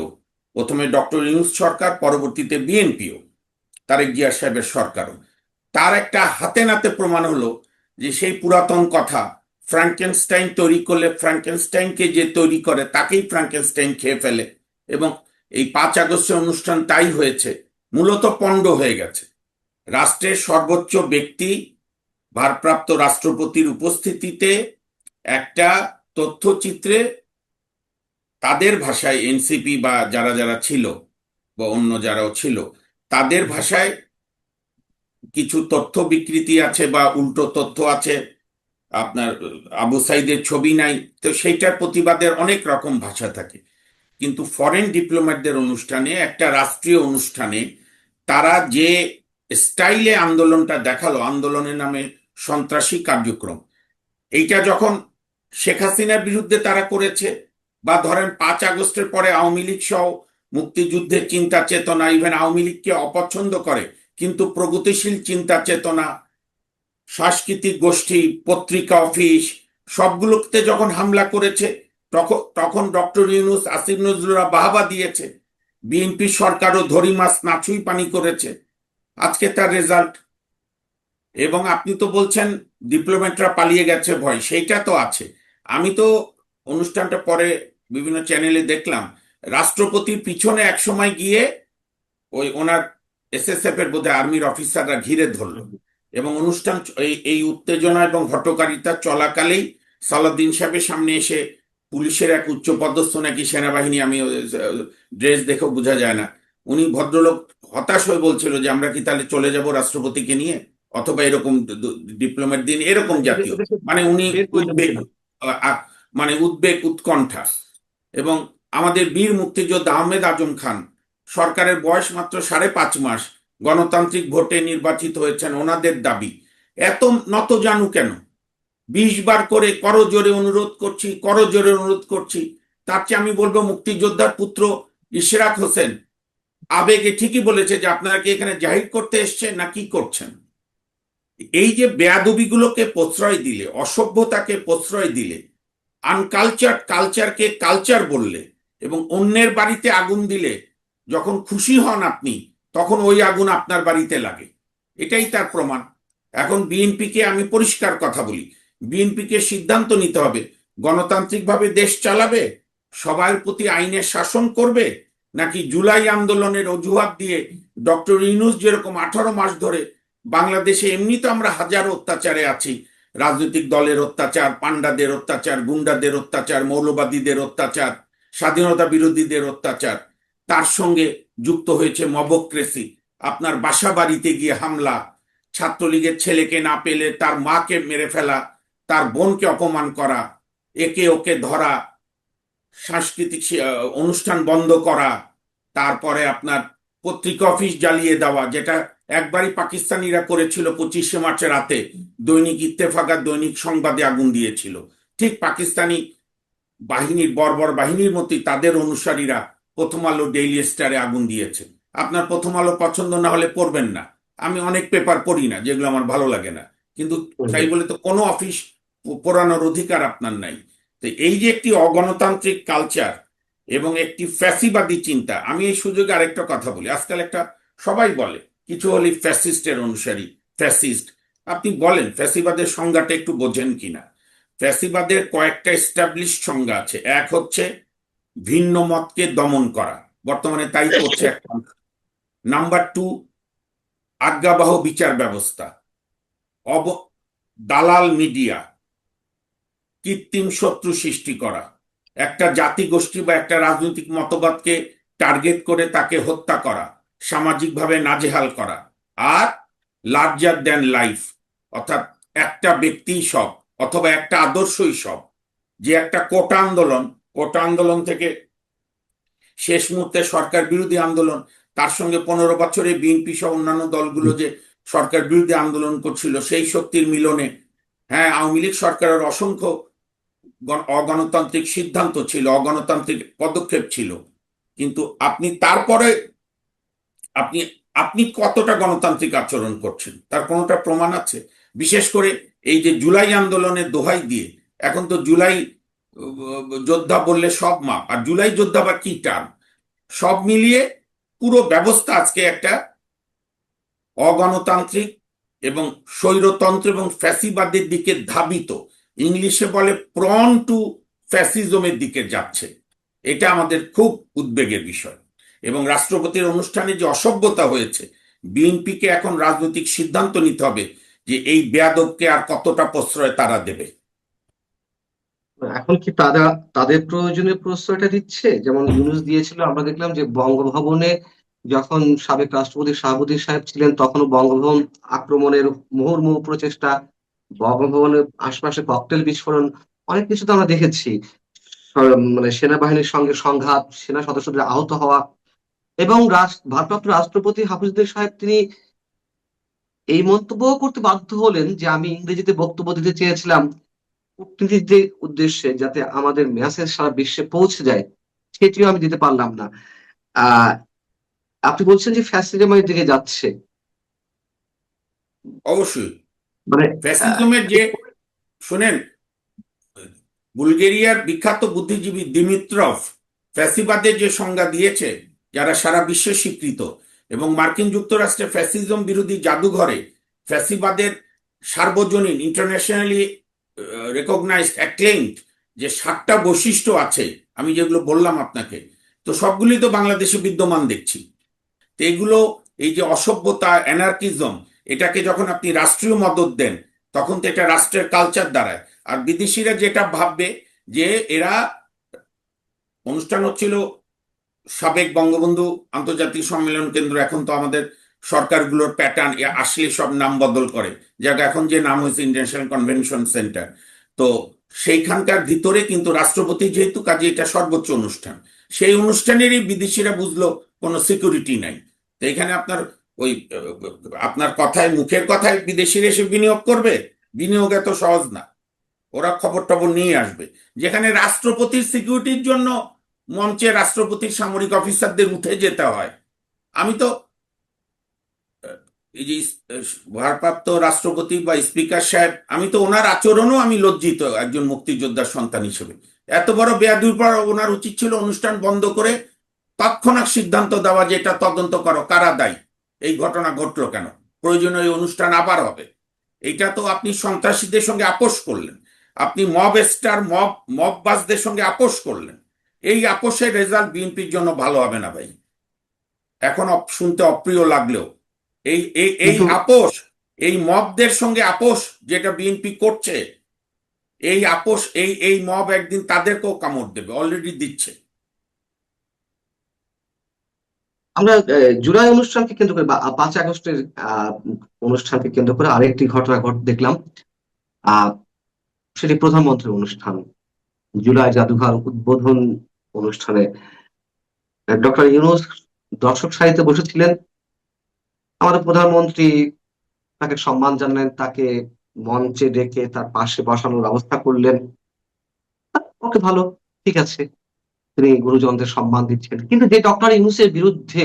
প্রথমে ডক্টর ইউনূস সরকার, পরবর্তীতে বিএনপিও, তারেক জিয়া সাহেবের সরকারও, তার একটা হাতে নাতে প্রমাণ হলো যে সেই পুরাতন কথা, ফ্রাঙ্কেনস্টাইন তৈরি করলে ফ্রাঙ্কেনস্টাইনকে যে তৈরি করে তাকেই ফ্রাঙ্কেনস্টাইন খেয়ে ফেলে। এবং এই 5 আগস্টের অনুষ্ঠান তাই হয়েছে, মূলত পণ্ড হয়ে গেছে। রাষ্ট্রের সর্বোচ্চ ব্যক্তি ভারপ্রাপ্ত রাষ্ট্রপতির উপস্থিতিতে একটা তথ্যচিত্রে তাদের ভাষায়, এনসিপি বা যারা যারা ছিল বা অন্য যারাও ছিল তাদের ভাষায় কিছু তথ্য বিকৃতি আছে বা উল্টো তথ্য আছে, আপনার আবু সাইদের ছবি নাই, তো সেইটার প্রতিবাদের অনেক রকম ভাষা থাকে। কিন্তু ফরেন ডিপ্লোম্যাটদের অনুষ্ঠানে, একটা রাষ্ট্রীয় অনুষ্ঠানে তারা যে স্টাইলে আন্দোলনটা দেখালো, আন্দোলনের নামে সন্ত্রাসী কার্যক্রম, এইটা যখন শেখ হাসিনার বিরুদ্ধে তারা করেছে, বা ধরেন 5 আগস্টের পরে আওয়ামী লীগ সহ মুক্তিযুদ্ধের চিন্তা চেতনা, ইভেন আওয়ামী লীগকে অপছন্দ করে কিন্তু প্রগতিশীল চিন্তা চেতনা, সাংস্কৃতিক গোষ্ঠী, পত্রিকা অফিস, সবগুলোতে যখন হামলা করেছে, তখন তখন ডক্টর ইউনূস, আসিফ নজরুলরা বাহবা দিয়েছে। বিএনপি সরকারও ধরি মাছ নাছুই পানি করেছে। আজকে তার রেজাল্ট। এবং আপনি তো বলছেন ডিপ্লোম্যাটরা পালিয়ে গেছে ভয়, সেইটা তো আছে। আমি তো অনুষ্ঠানটা পরে বিভিন্ন চ্যানেলে দেখলাম, রাষ্ট্রপতির পিছনে একসময় গিয়ে ওই ওনার এসএসএফ এর বোধহয় আর্মির অফিসাররা ঘিরে ধরলো। এবং অনুষ্ঠান এই উত্তেজনা এবং হটকারিতা চলাকালেই সালাউদ্দিন সাহেবের সামনে এসে পুলিশের এক উচ্চপদস্থ নাকি সেনাবাহিনী, আমি ড্রেস দেখেও বোঝা যায় না, উনি ভদ্রলোক হতাশ হয়ে বলছিল যে আমরা কি তাহলে চলে যাব রাষ্ট্রপতিকে নিয়ে, অথবা এরকম ডিপ্লোম্যাট দিন, এরকম জাতীয়, মানে উনি উদ্বেগ, মানে উদ্বেগ, উৎকণ্ঠা। এবং আমাদের বীর মুক্তিযোদ্ধা আহমেদ আজম খান, সরকারের বয়স মাত্র 5.5 মাস, গণতান্ত্রিক ভোটে নির্বাচিত হয়েছেন, ওনাদের দাবি এত নত জানু কেন? 20 বার করে করজোরে অনুরোধ করছি, করজোরে অনুরোধ করছি। তার চেয়ে আমি বলবো মুক্তিযোদ্ধার পুত্র ইশরাক হোসেন আবেগে ঠিকই বলেছে যে আপনারা কি এখানে জাহির করতে এসছেন না কি করছেন? এই যে বেয়াদবিগুলোকে প্রশ্রয় দিলে, অসভ্যতাকে প্রশ্রয় দিলে, আনকালচার্ড কালচারকে কালচার বললে, এবং অন্যের বাড়িতে আগুন দিলে যখন খুশি হন আপনি, তখন ওই আগুন আপনার বাড়িতে লাগে, এটাই তার প্রমাণ। এখন বিএনপিকে আমি পরিষ্কার কথা বলি, বিএনপিকে সিদ্ধান্ত নিতে হবে, গণতান্ত্রিকভাবে দেশ চালাবে, সবার প্রতি আইনের শাসন করবে, নাকি জুলাই আন্দোলনের অজুহাত দিয়ে ডক্টর ইউনূস যেরকম 18 মাস ধরে, বাংলাদেশে এমনি তো আমরা হাজারো অত্যাচারে আছি, রাজনৈতিক দলের অত্যাচার, পান্ডাদের অত্যাচার, গুন্ডাদের অত্যাচার, মৌলবাদীদের অত্যাচার, স্বাধীনতা বিরোধীদের অত্যাচার, তার সঙ্গে যুক্ত হয়েছে মবক্রেসি। আপনার বাসা বাড়িতে গিয়ে হামলা, ছাত্রলীগের ছেলেকে না পেলে তার মাকে মেরে ফেলা, তার বোনকে অপমান করা, একে ওকে ধরা, সাংস্কৃতিক অনুষ্ঠান বন্ধ করা, তারপরে আপনার পত্রিকা অফিস জ্বালিয়ে দেওয়া, যেটা একবারই পাকিস্তানিরা করেছিল 25শে মার্চের রাতে। দৈনিক ইত্তেফাক আর দৈনিক সংবাদে আগুন দিয়েছিল। ঠিক পাকিস্তানি বাহিনীর, বর্বর বাহিনীর মতোই তাদের অনুসারীরা প্রথম আলো, ডেইলি স্টারে আগুন দিয়েছে। আপনার প্রথম আলো পছন্দ না হলে পড়বেন না, আমি অনেক পেপার পড়ি না যেগুলো আমার ভালো লাগে না, কিন্তু তাই বলে তো কোনো অফিস পোড়ানোর অধিকার আপনার নাই। তো এই যে একটি অগণতান্ত্রিক কালচার এবং একটি ফ্যাসিবাদী চিন্তা, আমি এই সুযোগে আরেকটা কথা বলি। আজকাল একটা সবাই বলে কিছু হলে ফ্যাসিস্টের অনুসারী, ফ্যাসিস্ট। আপনি বলেন ফ্যাসিবাদের সংজ্ঞাটা একটু বোঝেন কিনা? ফ্যাসিবাদের কয়েকটা এস্টাবলিশ সংজ্ঞা আছে। এক হচ্ছে ভিন্ন মতকে দমন করা, বর্তমানে তাই করছে একটা। নাম্বার টু, আজ্ঞাবহ বিচার ব্যবস্থা, দালাল মিডিয়া, কৃত্রিম শত্রু সৃষ্টি করা, একটা জাতিগোষ্ঠী বা একটা রাজনৈতিক মতবাদকে টার্গেট করে তাকে হত্যা করা, সামাজিকভাবে নাজেহাল করা, আর লার্জার দ্যান লাইফ, অর্থাৎ একটা ব্যক্তিই সব অথবা একটা আদর্শই সব। যে একটা কোটা আন্দোলন থেকে শেষ মুহূর্তে সরকার বিরোধী আন্দোলন, তার সঙ্গে 15 বছরে বিএনপি সহ অন্যান্য দলগুলো যে সরকার বিরোধী আন্দোলন করছিল, সেই শক্তির মিলনে, হ্যাঁ, আওয়ামী লীগ সরকারের অসংখ্য অগণতান্ত্রিক সিদ্ধান্ত ছিল, অগণতান্ত্রিক পদক্ষেপ ছিল, কিন্তু আপনি তারপরে আপনি আপনি কতটা গণতান্ত্রিক আচরণ করছেন তার কোনোটা প্রমাণ আছে? বিশেষ করে এই যে জুলাই আন্দোলনের দোহাই দিয়ে, এখন তো জুলাই যোদ্ধা বললে সব মাপ, আর জুলাই যোদ্ধা বা কি টার্ম, সব মিলিয়ে পুরো ব্যবস্থা আজকে একটা অগণতান্ত্রিক এবং স্বৈরতন্ত্র এবং ফ্যাসিবাদের দিকে ধাবিত, ইংলিশে বলে প্রন টু ফ্যাসিজমের দিকে যাচ্ছে। এটা আমাদের খুব উদ্বেগের বিষয়। এবং রাষ্ট্রপতির অনুষ্ঠানে যে অসভ্যতা হয়েছে, বিএনপিকে এখন রাজনৈতিক সিদ্ধান্ত নিতে হবে যে এই বেয়াদবকে আর কতটা প্রশ্রয় তারা দেবে। এখন কি তারা তাদের প্রয়োজনীয় প্রশ্রয়টা দিচ্ছে? যেমন ইউনূস দিয়েছিল, আমরা দেখলাম যে বঙ্গভবনে যখন সাবেক রাষ্ট্রপতি শাহাবুদ্দিন সাহেব ছিলেন তখনও বঙ্গভবন আক্রমণের মুহুর্মুহু প্রচেষ্টা, বঙ্গভবনের আশপাশে ককটেল বিস্ফোরণ, অনেক কিছু তো আমরা দেখেছি। মানে সেনাবাহিনীর সঙ্গে সংঘাত, সেনা সদস্যদের আহত হওয়া, এবং ভারপ্রাপ্ত রাষ্ট্রপতি হাফিজুদ্দিন সাহেব তিনি এই মন্তব্য করতে বাধ্য হলেন যে আমি ইংরেজিতে বক্তব্য দিতে চেয়েছিলাম কূটনীতিকদের উদ্দেশ্যে, যাতে আমাদের মেসেজ সারা বিশ্বে পৌঁছে যায়, সেটিও আমি দিতে পারলাম না। আহ আপনি বলছেন যে ফ্যাসিজমের দিকে যাচ্ছে, অবশ্যই মানে ফ্যাসিজমের যে, শুনেন, বুলগেরিয়ার বিখ্যাত বুদ্ধিজীবী দিমিত্রভ ফ্যাসিবাদের যে সংজ্ঞা দিয়েছে, যারা সারা বিশ্বে স্বীকৃত, এবং মার্কিন যুক্তরাষ্ট্রে ফ্যাসিজম বিরোধী জাদুঘরে ফ্যাসিবাদের সার্বজনীন, ইন্টারন্যাশনালি রেকগনাইজড, অ্যাক্লেইমড যে 7টা বৈশিষ্ট্য আছে, আমি যেগুলো বললাম আপনাকে, তো সবগুলি তো বাংলাদেশে বিদ্যমান দেখছি। তো এগুলো, এই যে অসভ্যতা, অ্যানার্কিজম, এটাকে যখন আপনি রাষ্ট্রীয় মদত দেন তখন তো এটা রাষ্ট্রের কালচার দাঁড়ায়। আর বিদেশিরা যেটা ভাববে যে এরা, অনুষ্ঠান হচ্ছিল সাবেক বঙ্গবন্ধু আন্তর্জাতিক সম্মেলন কেন্দ্র, এখন তো আমাদের সরকারগুলোর প্যাটার্ন আসলে সব নাম বদল করে, যাকে এখন যে নাম হয়েছে ইন্টারন্যাশনাল কনভেনশন সেন্টার। তো সেইখানকার ভিতরে কিন্তু রাষ্ট্রপতি যেহেতু, কাজে এটা সর্বোচ্চ অনুষ্ঠান, সেই অনুষ্ঠানেরই বিদেশিরা বুঝলো কোনো সিকিউরিটি নাই। তো এখানে আপনার ওই আপনার কথায়, মুখের কথায় বিদেশিরা এসে বিনিয়োগ করবে? বিনিয়োগ এত সহজ না, ওরা খবর টবর নিয়ে আসবে। যেখানে রাষ্ট্রপতির সিকিউরিটির জন্য মঞ্চে রাষ্ট্রপতির সামরিক অফিসারদের উঠে যেতে হয়। আমি তো এই যে ভারপ্রাপ্ত রাষ্ট্রপতি বা স্পিকার সাহেব, আমি তো ওনার আচরণও আমি লজ্জিত একজন মুক্তিযোদ্ধার সন্তান হিসেবে। এত বড় বেয়াদবির পর ওনার উচিত ছিল অনুষ্ঠান বন্ধ করে তৎক্ষণাৎ সিদ্ধান্ত দেওয়া যে এটা তদন্ত করো, কারা দায়ী, এই ঘটনা ঘটলো কেন, প্রয়োজনে এই অনুষ্ঠান আবার হবে। এটা তো আপনি সন্ত্রাসীদের সঙ্গে আপোষ করলেন, আপনি মববাজদের সঙ্গে আপোষ করলেন। এই আপোষের রেজাল্ট বিএনপির জন্য ভালো হবে না ভাই। এখন শুনতে অপ্রিয় লাগলেও এই এই এই কিন্তু আপোষ এই মবদের সঙ্গে আপোষ যেটা বিএনপি করছে, এই আপোষ, এই মব একদিন তাদেরকেও কামড় দেবে, অলরেডি দিচ্ছে। আমরা জুলাই অনুষ্ঠানকে কেন্দ্র করে বা 5 আগস্টের অনুষ্ঠানকে কেন্দ্র করে আরেকটি ঘটনা দেখলাম। আহ সেটি প্রধানমন্ত্রীর অনুষ্ঠান, জুলাই জাদুঘর উদ্বোধন অনুষ্ঠানে ডক্টর ইউনূস দর্শক সারিতে বসেছিলেন। আমাদের প্রধানমন্ত্রী তাকে সম্মান জানালেন, তাকে মঞ্চে ডেকে তার পাশে বসানোর ব্যবস্থা করলেন। ওকে, ভালো, ঠিক আছে, তিনি গুরুজনদের সম্মান দিচ্ছেন। কিন্তু যে ডক্টর ইউনূসের বিরুদ্ধে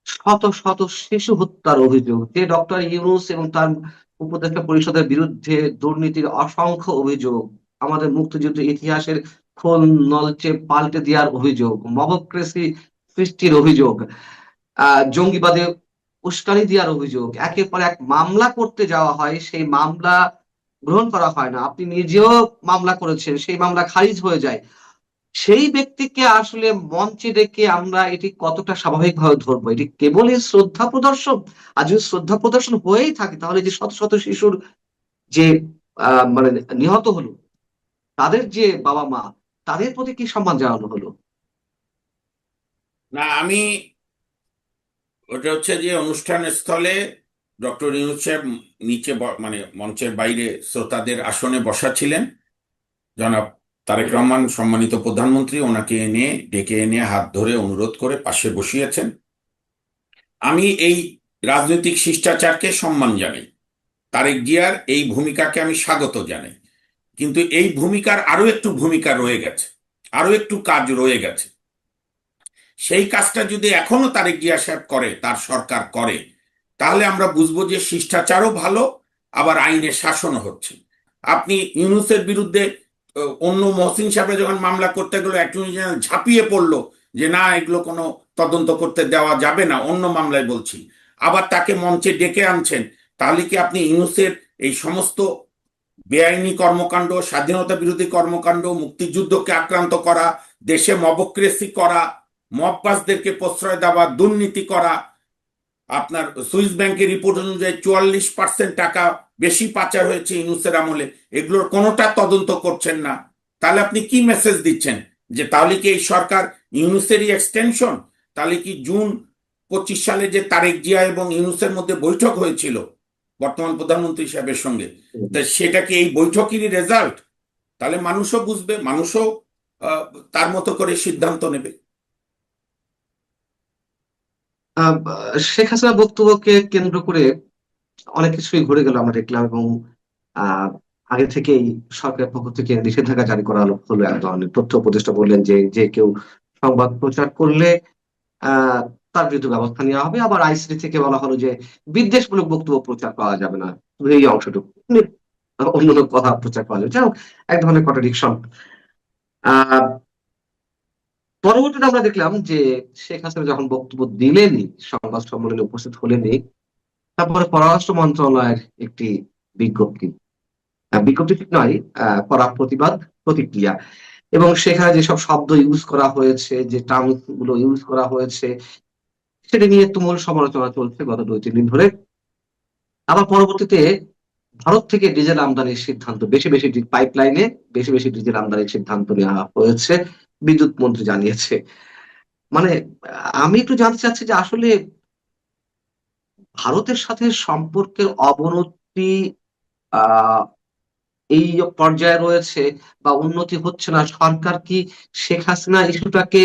শত শত শিশু হত্যার অভিযোগ, যে ডক্টর ইউনূস এবং তার উপদেষ্টা পরিষদের বিরুদ্ধে দুর্নীতির অসংখ্য অভিযোগ, আমাদের মুক্তিযুদ্ধের ইতিহাসের খুন নলচে পাল্টে দেওয়ার অভিযোগ, মবক্রেসি সৃষ্টির অভিযোগ, জঙ্গিবাদে উস্কানি দেওয়ার অভিযোগ, একের পর এক মামলা করতে যাওয়া হয়, সেই মামলা গ্রহণ করা হয় না। আপনি নিজেও মামলা করেছেন, সেই মামলা খারিজ হয়ে যায়। সেই ব্যক্তিকে আসলে মঞ্চে ডেকে আমরা এটি কতটা স্বাভাবিকভাবে ধরবো? এটি কেবলই শ্রদ্ধা প্রদর্শন? আর যদি শ্রদ্ধা প্রদর্শন হয়েই থাকে, তাহলে যে শত শত শিশুর যে মানে নিহত হলো, তাদের যে বাবা মা, তাদের প্রতি কি সম্মান জানানো হলো? না, ওটা হচ্ছে যে অনুষ্ঠানের স্থলে ডক্টর ইউনূস সাহেব নিচে মানে মঞ্চের বাইরে শ্রোতাদের আসনে বসা ছিলেন। জনাব তারেক রহমান সম্মানিত প্রধানমন্ত্রী ওনাকে ডেকে এনে হাত ধরে অনুরোধ করে পাশে বসিয়েছেন। আমি এই রাজনৈতিক শিষ্টাচারকে সম্মান জানাই, তারেক জিয়ার এই ভূমিকাকে আমি স্বাগত জানাই। কিন্তু এই ভূমিকার আরো একটু ভূমিকা রয়ে গেছে, আরো একটু কাজ রয়ে গেছে। সেই কাজটা যদি এখনো তারেক জিয়া সাহেব করে, তার সরকার করে, তাহলে আমরা বুঝবো যে শিষ্টাচারও ভালো, আবার আইনের শাসনও হচ্ছে। আপনি ইউনূসের বিরুদ্ধে অন্য মহসিন সাহেব যখন মামলা করতে গেল, অ্যাটর্নি জেনারেল ঝাঁপিয়ে পড়লো যে না, এগুলো কোনো তদন্ত করতে দেওয়া যাবে না, অন্য মামলায় বলছি। আবার তাকে মঞ্চে ডেকে আনছেন। তাহলে কি আপনি ইউনূসের এই সমস্ত বেআইনি কর্মকাণ্ড, স্বাধীনতা বিরোধী কর্মকাণ্ড, মুক্তিযুদ্ধকে আক্রান্ত করা, দেশে মবক্রেসি করা, মববাসদেরকে প্রশ্রয় দেওয়া, দুর্নীতি করা, আপনার সুইস ব্যাংকের রিপোর্ট অনুযায়ী 44% টাকা বেশি পাচার হয়েছে ইউনূসের আমলে, এগুলোর কোনোটা তদন্ত করছেন না? তাহলে আপনি কি মেসেজ দিচ্ছেন? যে তাহলে কি এই সরকার ইউনূসেরই এক্সটেনশন? তাহলে কি জুন 25 সালে যে তারেক জিয়া এবং ইউনূসের মধ্যে বৈঠক হয়েছিল বর্তমান প্রধানমন্ত্রী সাহেবের সঙ্গে, তা সেটা কি এই বৈঠকেরই রেজাল্ট? তাহলে মানুষও বুঝবে, মানুষও তার মতো করে সিদ্ধান্ত নেবে। আহ শেখ হাসিনার বক্তব্যকে কেন্দ্র করে অনেক কিছুই ঘুরে গেল আমরা দেখলাম, এবং আহ আগে থেকেই সরকারের পক্ষ থেকে নিষেধাজ্ঞা জারি করা হলো। এক ধরনের তথ্য উপদেষ্টা বললেন যে যে কেউ সংবাদ প্রচার করলে আহ তার বিরুদ্ধে ব্যবস্থা নেওয়া হবে। আবার আইসিটি থেকে বলা হলো যে বিদ্বেষমূলক বক্তব্য প্রচার করা যাবে না, শুধু এই অংশটুকু, অন্য কথা প্রচার করা যাবে। যাই হোক, এক ধরনের কন্ট্রাডিকশন। আহ পরবর্তীতে আমরা দেখলাম যে শেখ হাসিনা যখন বক্তব্য দিলেনই, সংবাদ সম্মেলনে উপস্থিত হলেনই, তারপরে পররাষ্ট্র মন্ত্রণালয়ের একটি বিজ্ঞপ্তি, বিজ্ঞপ্তি ঠিক নয়, কড়া প্রতিবাদ, প্রতিক্রিয়া, এবং সেখানে যেসব শব্দ ইউজ করা হয়েছে, যে টার্ম গুলো ইউজ করা হয়েছে, সেটা নিয়ে তুমুল সমালোচনা চলছে গত 2-3 দিন ধরে। আবার পরবর্তীতে ভারত থেকে ডিজেল আমদানির সিদ্ধান্ত, বেশি বেশি পাইপলাইনে বেশি বেশি ডিজেল আমদানির সিদ্ধান্ত নেওয়া হয়েছে, বিদ্যুৎ মন্ত্রী জানিয়েছে। মানে আমি একটু জানতে চাচ্ছি যে আসলে ভারতের সাথে সম্পর্কের অবনতি আহ এই পর্যায়ে রয়েছে বা উন্নতি হচ্ছে না, সরকার কি শেখ হাসিনা ইস্যুটাকে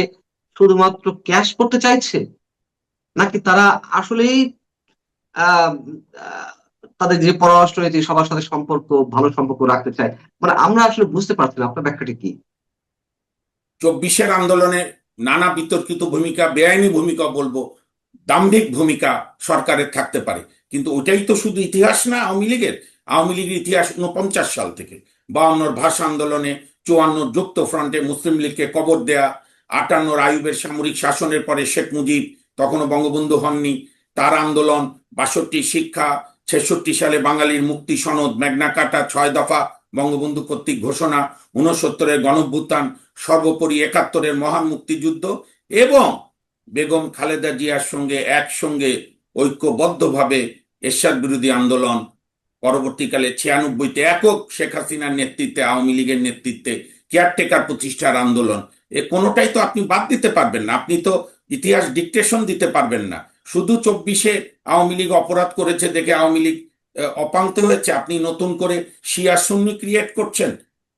শুধুমাত্র ক্যাশ করতে চাইছে, নাকি তারা আসলেই আহ আহ, তাদের যে পররাষ্ট্রনীতি, সবার সাথে সম্পর্ক, ভালো সম্পর্ক রাখতে চায়? মানে আমরা আসলে বুঝতে পারছি না, আপনার ব্যাখ্যাটা কি? 24-এর আন্দোলনে নানা বিতর্কিত ভূমিকা, বেআইনি ভূমিকা বলবো, দাম্ভিক ভূমিকা সরকারের থাকতে পারে, কিন্তু ওটাই তো শুধু ইতিহাস না আওয়ামী লীগের। আওয়ামী লীগের ইতিহাস 49 সাল থেকে, 52-র ভাষা আন্দোলনে, 54-র যুক্ত ফ্রন্টে মুসলিম লীগকে কবর দেয়া, 58-র আইয়ুবের সামরিক শাসনের পরে শেখ মুজিব তখনও বঙ্গবন্ধু হননি, তার আন্দোলন, 62 শিক্ষা, 66 সালে বাঙালির মুক্তি সনদ, ম্যাগনা কার্টা, 6 দফা বঙ্গবন্ধু কর্তৃক ঘোষণা, 69-এর গণঅভ্যুত্থান, সর্বোপরি 71-এর মহান মুক্তিযুদ্ধ, এবং বেগম খালেদা জিয়ার সঙ্গে একসঙ্গে ঐক্যবদ্ধভাবে এরশাদ বিরোধী আন্দোলন, পরবর্তীকালে 96-তে একক শেখ হাসিনার নেতৃত্বে, আওয়ামী লীগের নেতৃত্বে কেয়ারটেকার প্রতিষ্ঠার আন্দোলন, এ কোনোটাই তো আপনি বাদ দিতে পারবেন না। আপনি তো ইতিহাস ডিকটেশন দিতে পারবেন না। শুধু 24-এ আওয়ামী লীগ অপরাধ করেছে দেখে আওয়ামী লীগ অপাঙ্ক্ত হয়েছে, আপনি নতুন করে শিয়া সুন্নি ক্রিয়েট করছেন।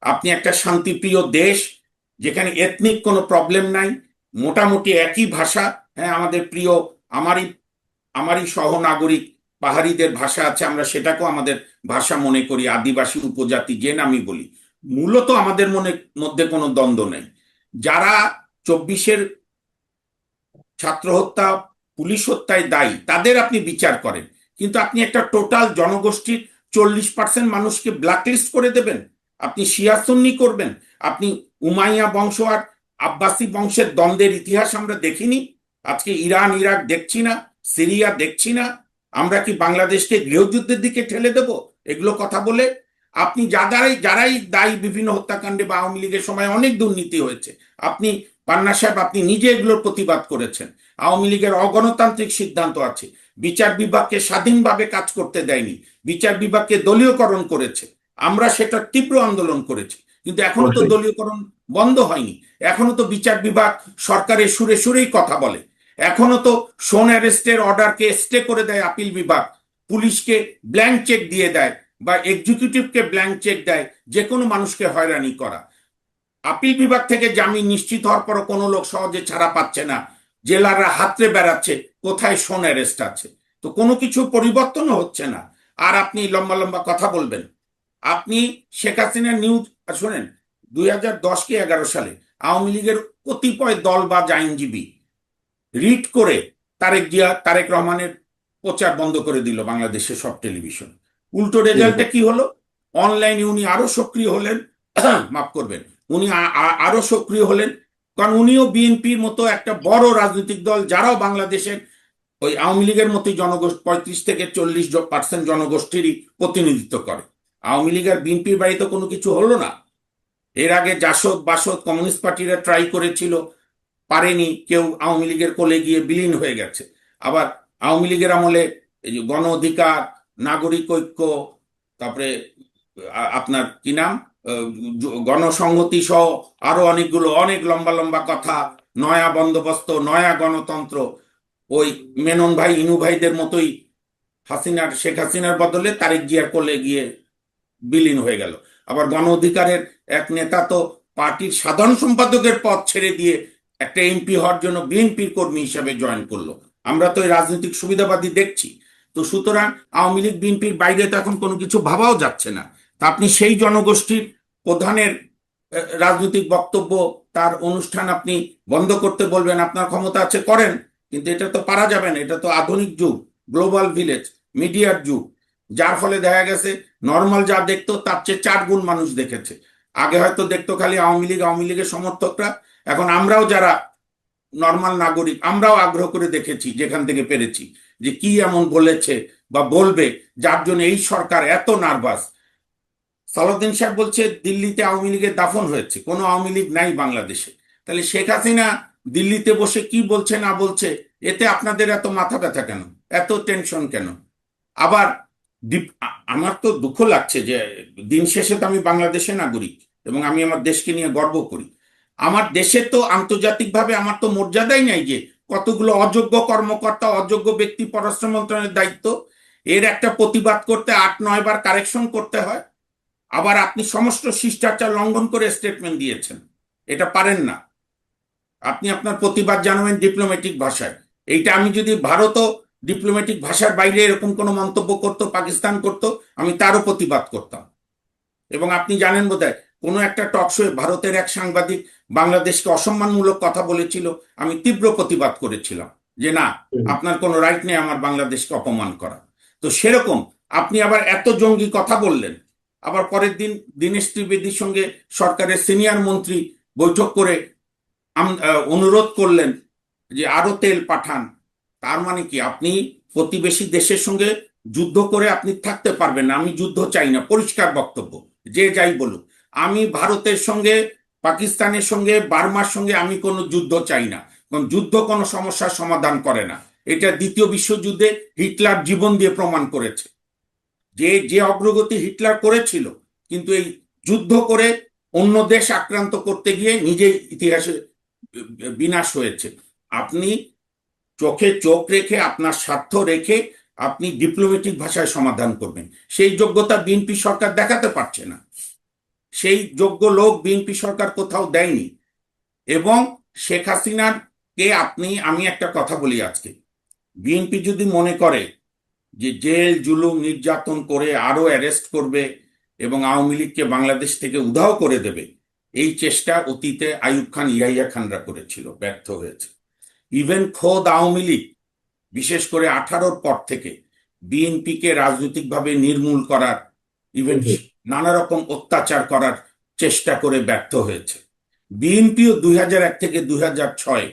আপনি একটা শান্তিপ্রিয় দেশ যেখানে এথনিক কোনো প্রবলেম নাই, মোটামুটি একই ভাষা। হ্যাঁ, আমাদের প্রিয়, আমারই আমারই সহনাগরিক পাহাড়িদের ভাষা আছে, আমরা সেটাকেও আমাদের ভাষা মনে করি, আদিবাসী উপজাতি যে নামই বলি। মূলত আমাদের মধ্যে কোনো দ্বন্দ্ব নেই। যারা 24-এর ছাত্র হত্যা, পুলিশ হত্যায় দায়ী, তাদের আপনি বিচার করেন, কিন্তু আপনি একটা টোটাল জনগোষ্ঠীর 40% মানুষকে ব্ল্যাকলিস্ট করে দেবেন। আপনি শিয়া সুন্নি করবেন। আপনি উমাইয়া বংশ আর আব্বাসী বংশের দ্বন্দ্বের ইতিহাস আমরা দেখিনি? আজকে ইরান ইরাক দেখছি না, সিরিয়া দেখছি না? আমরা কি বাংলাদেশকে গৃহযুদ্ধের দিকে ঠেলে দেব এগুলো কথা বলে? আপনি যারাই দায়ী বিভিন্ন হত্যাকাণ্ডে বা আওয়ামী লীগের সময় অনেক দুর্নীতি হয়েছে, আপনি পান্না সাহেব আপনি নিজে এগুলোর প্রতিবাদ করেছেন। আওয়ামী লীগের অগণতান্ত্রিক সিদ্ধান্ত আছে, বিচার বিভাগকে স্বাধীনভাবে কাজ করতে দেয়নি, বিচার বিভাগকে দলীয়করণ করেছে। আমরা সেটা তীব্র আন্দোলন করেছি, কিন্তু এখনো তো অবশ্যই। দলীয়করণ বন্ধ হয়নি। এখনো তো বিচার বিভাগ সরকারের সুরে সুরেই কথা বলে। এখনো তো শোন অ্যারেস্টের অর্ডারকে স্টে করে দেয় আপিল বিভাগ, পুলিশকে ব্ল্যাঙ্ক চেক দিয়ে দেয় বা এক্সিকিউটিভকে ব্ল্যাঙ্ক চেক দেয় যে কোনো মানুষকে হয়রানি করা। আপিল বিভাগ থেকে জামিন নিশ্চিত হওয়ার পর কোনো লোক সহজে ছাড়া পাচ্ছে না, জেলাররা হাতড়ে বেড়াচ্ছে কোথায় শোন অ্যারেস্ট আছে। তো কোনো কিছু পরিবর্তনও হচ্ছে না, আর আপনি লম্বা লম্বা কথা বলবেন। আপনি শেখ হাসিনার নিউজ শোনেন, 2010 কি 11 সালে আওয়ামী লীগের কতিপয় দল বা আইনজীবী রিট করে তারেক রহমানের প্রচার বন্ধ করে দিল বাংলাদেশের সব টেলিভিশন। উল্টো রেজাল্টে কি হলো? অনলাইনে উনি আরো সক্রিয় হলেন, মাফ করবেন, উনি আরো সক্রিয় হলেন, কারণ উনিও বিএনপির মতো একটা বড় রাজনৈতিক দল, যারাও বাংলাদেশের ওই আওয়ামী লীগের মতোই জনগোষ্ঠী 35 থেকে 40% জনগোষ্ঠীরই প্রতিনিধিত্ব করে। আওয়ামী লীগ আর বিএনপির বাড়িতে কোনো কিছু হলো না। এর আগে জাসদ বাসদ কমিউনিস্ট পার্টিরা ট্রাই করেছিল, পারেনি, কেউ আওয়ামী লীগের কোলে গিয়ে বিলীন হয়ে গেছে। আবার আওয়ামী লীগের আমলে এই যে গণ অধিকার, নাগরিক ঐক্য, তারপরে আপনার কি নাম, গণসংহতি সহ আরো অনেকগুলো অনেক লম্বা লম্বা কথা, নয়া বন্দোবস্ত, নয়া গণতন্ত্র, ওই মেনন ভাই ইনু ভাইদের মতোই শেখ হাসিনার বদলে তারেক জিয়ার কোলে গিয়ে বিলীন হয়ে গেল। আবার গণ অধিকারের এক নেতা তো পার্টির সাধারণ সম্পাদকের পদ ছেড়ে দিয়ে একটা এমপি হওয়ার জন্য বিএনপির কর্মী হিসাবে জয়েন করলো। আমরা তো এই রাজনৈতিক সুবিধাবাদী দেখছি। তো সুতরাং আওয়ামী লীগ বিএনপির বাইরে তো এখন কোনো কিছু ভাবাও যাচ্ছে না। তা আপনি সেই জনগোষ্ঠীর প্রধানের রাজনৈতিক বক্তব্য, তার অনুষ্ঠান আপনি বন্ধ করতে বলবেন, আপনার ক্ষমতা আছে করেন, কিন্তু এটা তো পারা যাবে না। এটা তো আধুনিক যুগ, গ্লোবাল ভিলেজ, মিডিয়ার যুগ, যার ফলে দেখা গেছে নর্মাল যা দেখতো তার চেয়ে 4 গুণ মানুষ দেখেছে। আগে হয়তো দেখতো খালি আওয়ামী লীগের সমর্থকরা, এখন আমরাও যারা নর্মাল নাগরিক আমরাও আগ্রহ করে দেখেছি যেখান থেকে পেরেছি, যে কি এমন বলেছে বা বলবে যার জন্য এই সরকার এত নার্ভাস। সালাউদ্দিন সাহেব বলছে দিল্লিতে আওয়ামী লীগের দাফন হয়েছে, কোনো আওয়ামী লীগ নাই বাংলাদেশে। তাহলে শেখ হাসিনা দিল্লিতে বসে কি বলছে না বলছে, এতে আপনাদের এত মাথা ব্যথা কেন, এত টেনশন কেন? আবার আমার তো দুঃখ লাগছে যে দিন শেষে তো আমি বাংলাদেশের নাগরিক এবং আমি আমার দেশকে নিয়ে গর্ব করি। আমার দেশে তো আন্তর্জাতিকভাবে আমার তো মর্যাদাই নাই যে কতগুলো অযোগ্য কর্মকর্তা, অযোগ্য ব্যক্তি পররাষ্ট্র মন্ত্রণালয়ের দায়িত্ব, এর একটা প্রতিবাদ করতে 8-9 বার কারেকশন করতে হয়। আবার আপনি সমস্ত শিষ্টাচার লঙ্ঘন করে স্টেটমেন্ট দিয়েছেন, এটা পারেন না। আপনি আপনার প্রতিবাদ জানাবেন ডিপ্লোম্যাটিক ভাষায়। এইটা আমি যদি ভারতও ডিপ্লোম্যাটিক ভাষার বাইরে এরকম কোনো মন্তব্য করতো, পাকিস্তান করতো, আমি তারও প্রতিবাদ করতাম। এবং আপনি জানেন বোধহয় কোনো একটা টক শোয়ে ভারতের এক সাংবাদিক বাংলাদেশকে অসম্মানমূলক কথা বলেছিল, আমি তীব্র প্রতিবাদ করেছিলাম যে না, আপনার কোনো রাইট নেই আমার বাংলাদেশকে অপমান করা। তো সেরকম আপনি আবার এত জঙ্গি কথা বললেন, আবার পরের দিন দীনেশ ত্রিবেদীর সঙ্গে সরকারের সিনিয়র মন্ত্রী বৈঠক করে অনুরোধ করলেন যে আরো তেল পাঠান। তার মানে কি আপনি প্রতিবেশী দেশের সঙ্গে যুদ্ধ করে আপনি থাকতে পারবেন না? আমি যুদ্ধ চাই না, পরিষ্কার বক্তব্য, যে যাই বলুক। আমি ভারতের সঙ্গে, পাকিস্তানের সঙ্গে, বার্মার সঙ্গে আমি কোনো যুদ্ধ চাই না, কারণ যুদ্ধ কোনো সমস্যার সমাধান করে না। এটা দ্বিতীয় বিশ্বযুদ্ধে হিটলার জীবন দিয়ে প্রমাণ করেছে। যে যে অগ্রগতি হিটলার করেছিল, কিন্তু এই যুদ্ধ করে অন্য দেশ আক্রান্ত করতে গিয়ে নিজেই ইতিহাসে বিনাশ হয়েছে। আপনি চোখে চোখ রেখে, আপনার স্বার্থ রেখে আপনি ডিপ্লোম্যাটিক ভাষায় সমাধান করবেন, সেই যোগ্যতা বিএনপি সরকার দেখাতে পারছে না। সেই যোগ্য লোক বিএনপি সরকার কোথাও দেয়নি। এবং শেখ হাসিনার কে আমি একটা কথা বলি, আজকে বিএনপি যদি মনে করে যে জেল জুলুম নির্যাতন করে আরো অ্যারেস্ট করবে এবং আওয়ামী লীগকে বাংলাদেশ থেকে উধাও করে দেবে, এই চেষ্টা অতীতে আইয়ুব খান ইয়াহিয়া খানরা করেছিল, ব্যর্থ হয়েছে। ইভেন খোদ আওয়ামী লীগ বিশেষ করে 18-র পর থেকে বিএনপিকে রাজনৈতিকভাবে নির্মূল করার, ইভেন নানা রকম অত্যাচার করার চেষ্টা করে ব্যর্থ হয়েছে। বিএনপিও 2001 থেকে 2006,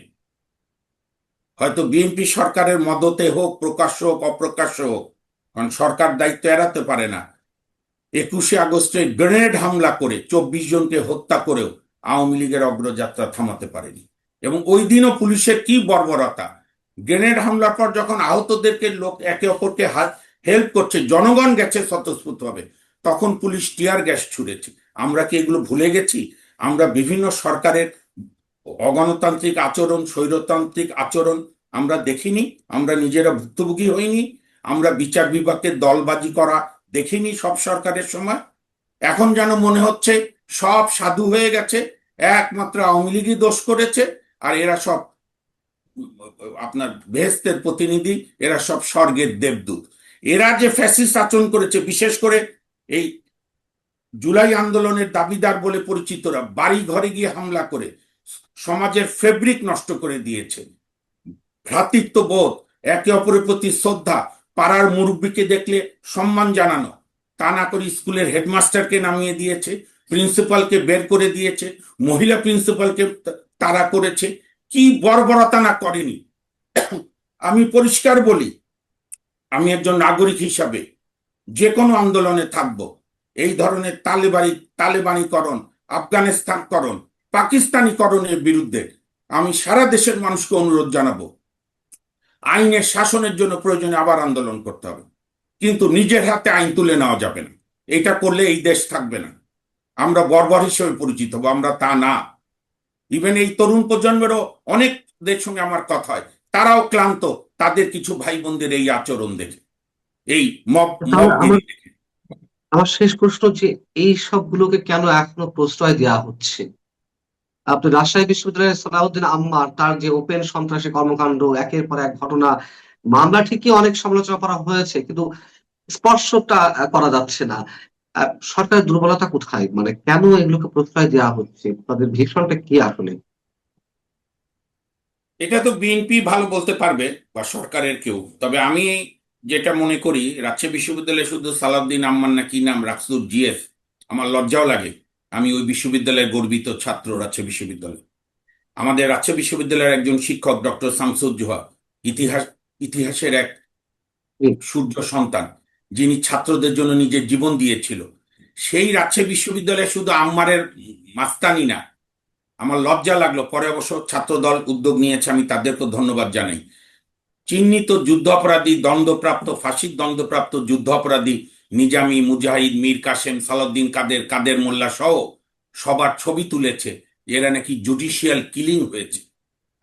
হয়তো বিএনপি সরকারের মদতে হোক, প্রকাশ্য হোক অপ্রকাশ্য হোক, কারণ সরকার দায়িত্ব এড়াতে পারে না, 21শে আগস্টে গ্রেনেড হামলা করে 24 জনকে হত্যা করেও আওয়ামী লীগের অগ্রযাত্রা থামাতে পারেনি। এবং ওই দিনও পুলিশের কি বর্বরতা! গ্রেনেড হামলার পর যখন আহতদেরকে লোক একে অপরকে হেল্প করছে, জনগণ গেছে স্বতঃস্ফূর্তভাবে, তখন পুলিশ টিয়ার গ্যাস ছুড়েছে। আমরা কি এগুলো ভুলে গেছি? আমরা বিভিন্ন সরকারের অগণতান্ত্রিক আচরণ, স্বৈরতান্ত্রিক আচরণ আমরা দেখিনি? আমরা নিজেরা ভুক্তভোগী হইনি? আমরা বিচার বিভাগের দলবাজি করা দেখিনি সব সরকারের সময়? এখন যেন মনে হচ্ছে সব সাধু হয়ে গেছে, একমাত্র আওয়ামী লীগই দোষ করেছে, আর এরা সব আপনার বেহেশতের প্রতিনিধি, এরা সব স্বর্গের দেবদূত। এরা যে ফ্যাসিস্ট আচরণ করেছে, বিশেষ করে এই জুলাই আন্দোলনের দাবিদার বলে পরিচিতরা বাড়ি ঘরে গিয়ে হামলা করে সমাজের ফেব্রিক নষ্ট করে দিয়েছে। ভ্রাতৃত্ববোধ, একে অপরের প্রতি শ্রদ্ধা, পাড়ার মুরব্বীকে দেখলে সম্মান জানানো, তা না করে স্কুলের হেডমাস্টারকে নামিয়ে দিয়েছে, প্রিন্সিপালকে বের করে দিয়েছে, মহিলা প্রিন্সিপালকে তাড়া করেছে। কি বর্বরতা না করেনি! আমি পরিষ্কার বলি, আমি একজন নাগরিক হিসাবে যে কোনো আন্দোলনে থাকব। এই ধরনের তালেবানিকরণ, আফগানিস্তানকরণ, পাকিস্তানিকরণের বিরুদ্ধে আমি সারা দেশের মানুষকে অনুরোধ জানাবো, আইনের শাসনের জন্য প্রয়োজনে আবার আন্দোলন করতে হবে, কিন্তু নিজের হাতে আইন তুলে নেওয়া যাবে না। এটা করলে এই দেশ থাকবে না। আমরা বর্বর হিসেবে পরিচিত হব, আমরা তা না। ইভেন এই তরুণ প্রজন্মেরও অনেকদের সঙ্গে আমার কথা হয়, তারাও ক্লান্ত তাদের কিছু ভাই বোনদের এই আচরণ দেখে, এই মবগিরি দেখে। আমার শেষ প্রশ্ন যে এই সবগুলোকে কেন এখনো প্রশ্রয় দেওয়া হচ্ছে? আপনি রাজশাহী বিশ্ববিদ্যালয়ের সালাউদ্দিন আম্মার তার যে ওপেন সন্ত্রাসী কর্মকাণ্ড, একের পর এক ঘটনা, মামলা ঠিকই অনেক সমালোচনা করা হয়েছে, কিন্তু স্পর্শটা করা যাচ্ছে না। সরকারের দুর্বলতা কোথায়? মানে কেন এগুলোকে প্রশ্রয় দেওয়া হচ্ছে? তাদের ভীষণটা কি আসলে? এটা তো বিএনপি ভালো বলতে পারবে বা সরকারের কেউ। তবে আমি যেটা মনে করি, রাজশাহী বিশ্ববিদ্যালয়ে শুধু সালাউদ্দিন আম্মার না কি নাম রাখসুর জিএস, আমার লজ্জাও লাগে। আমি ওই বিশ্ববিদ্যালয়ের গর্বিত ছাত্র। রাজশাহী বিশ্ববিদ্যালয়, আমাদের রাজশাহী বিশ্ববিদ্যালয়ের একজন শিক্ষক ডক্টর শামসুজ্জোহা, ইতিহাসের এক সূর্য সন্তান, যিনি ছাত্রদের জন্য নিজের জীবন দিয়েছিল। সেই রাজশাহী বিশ্ববিদ্যালয়ে শুধু আম্মারের মাস্তানি না, আমার লজ্জা লাগলো, পরে অবশ্য ছাত্রদল উদ্যোগ নিয়েছে, আমি তাদেরকে ধন্যবাদ জানাই। চিহ্নিত যুদ্ধ অপরাধী, দণ্ডপ্রাপ্ত, ফাঁসির দণ্ডপ্রাপ্ত যুদ্ধ অপরাধী নিজামী, মুজাহিদ, মীর কাসেম, সালাউদ্দিন কাদের, কাদের মোল্লা সহ সবার ছবি তুলেছে, এরা নাকি জুডিশিয়াল কিলিং হয়েছে।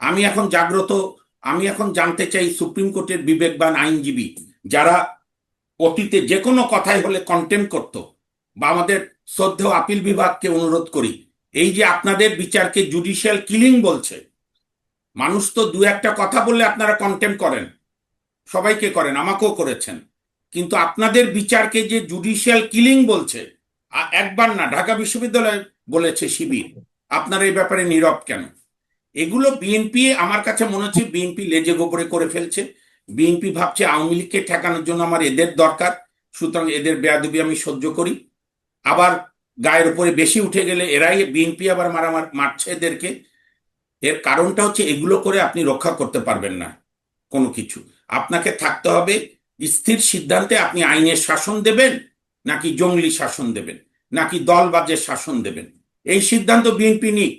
আমি এখন জাগ্রত, আমি এখন জানতে চাই সুপ্রিম কোর্টের বিবেকবান আইনজীবী যারা অতীতে যে কোনো কথাই হলে কন্টেম করত, বা আমাদের শ্রদ্ধেয় আপিল বিভাগকে অনুরোধ করি, এই যে আপনাদের বিচারকে জুডিশিয়াল কিলিং বলছে, মানুষ তো দু একটা কথা বললে আপনারা কন্টেম করেন, সবাইকে করেন, আমাকেও করেছেন, কিন্তু আপনাদের বিচারকে যে জুডিশিয়াল কিলিং বলছে, একবার না, ঢাকা বিশ্ববিদ্যালয় বলেছে, শিবির, আপনারা এই ব্যাপারে নীরব কেন? এগুলো বিএনপি, আমার কাছে মনে হচ্ছে বিএনপি লেজে গোবরে করে ফেলছে। বিএনপি ভাবছে আওয়ামী লীগকে ঠেকানোর জন্য আমার এদের দরকার, সুতরাং এদের বেয়াদবি আমি সহ্য করি। আবার গায়ের উপরে বেশি উঠে গেলে এরাই, বিএনপি আবার মারছে এদেরকে। এর কারণটা হচ্ছে এগুলো করে আপনি রক্ষা করতে পারবেন না কোনো কিছু। আপনাকে থাকতে হবে স্থির সিদ্ধান্তে, আপনি আইনের শাসন দেবেন নাকি জঙ্গলি শাসন দেবেন, নাকি দলবাজের শাসন দেবেন, এই সিদ্ধান্ত বিএনপি নিক।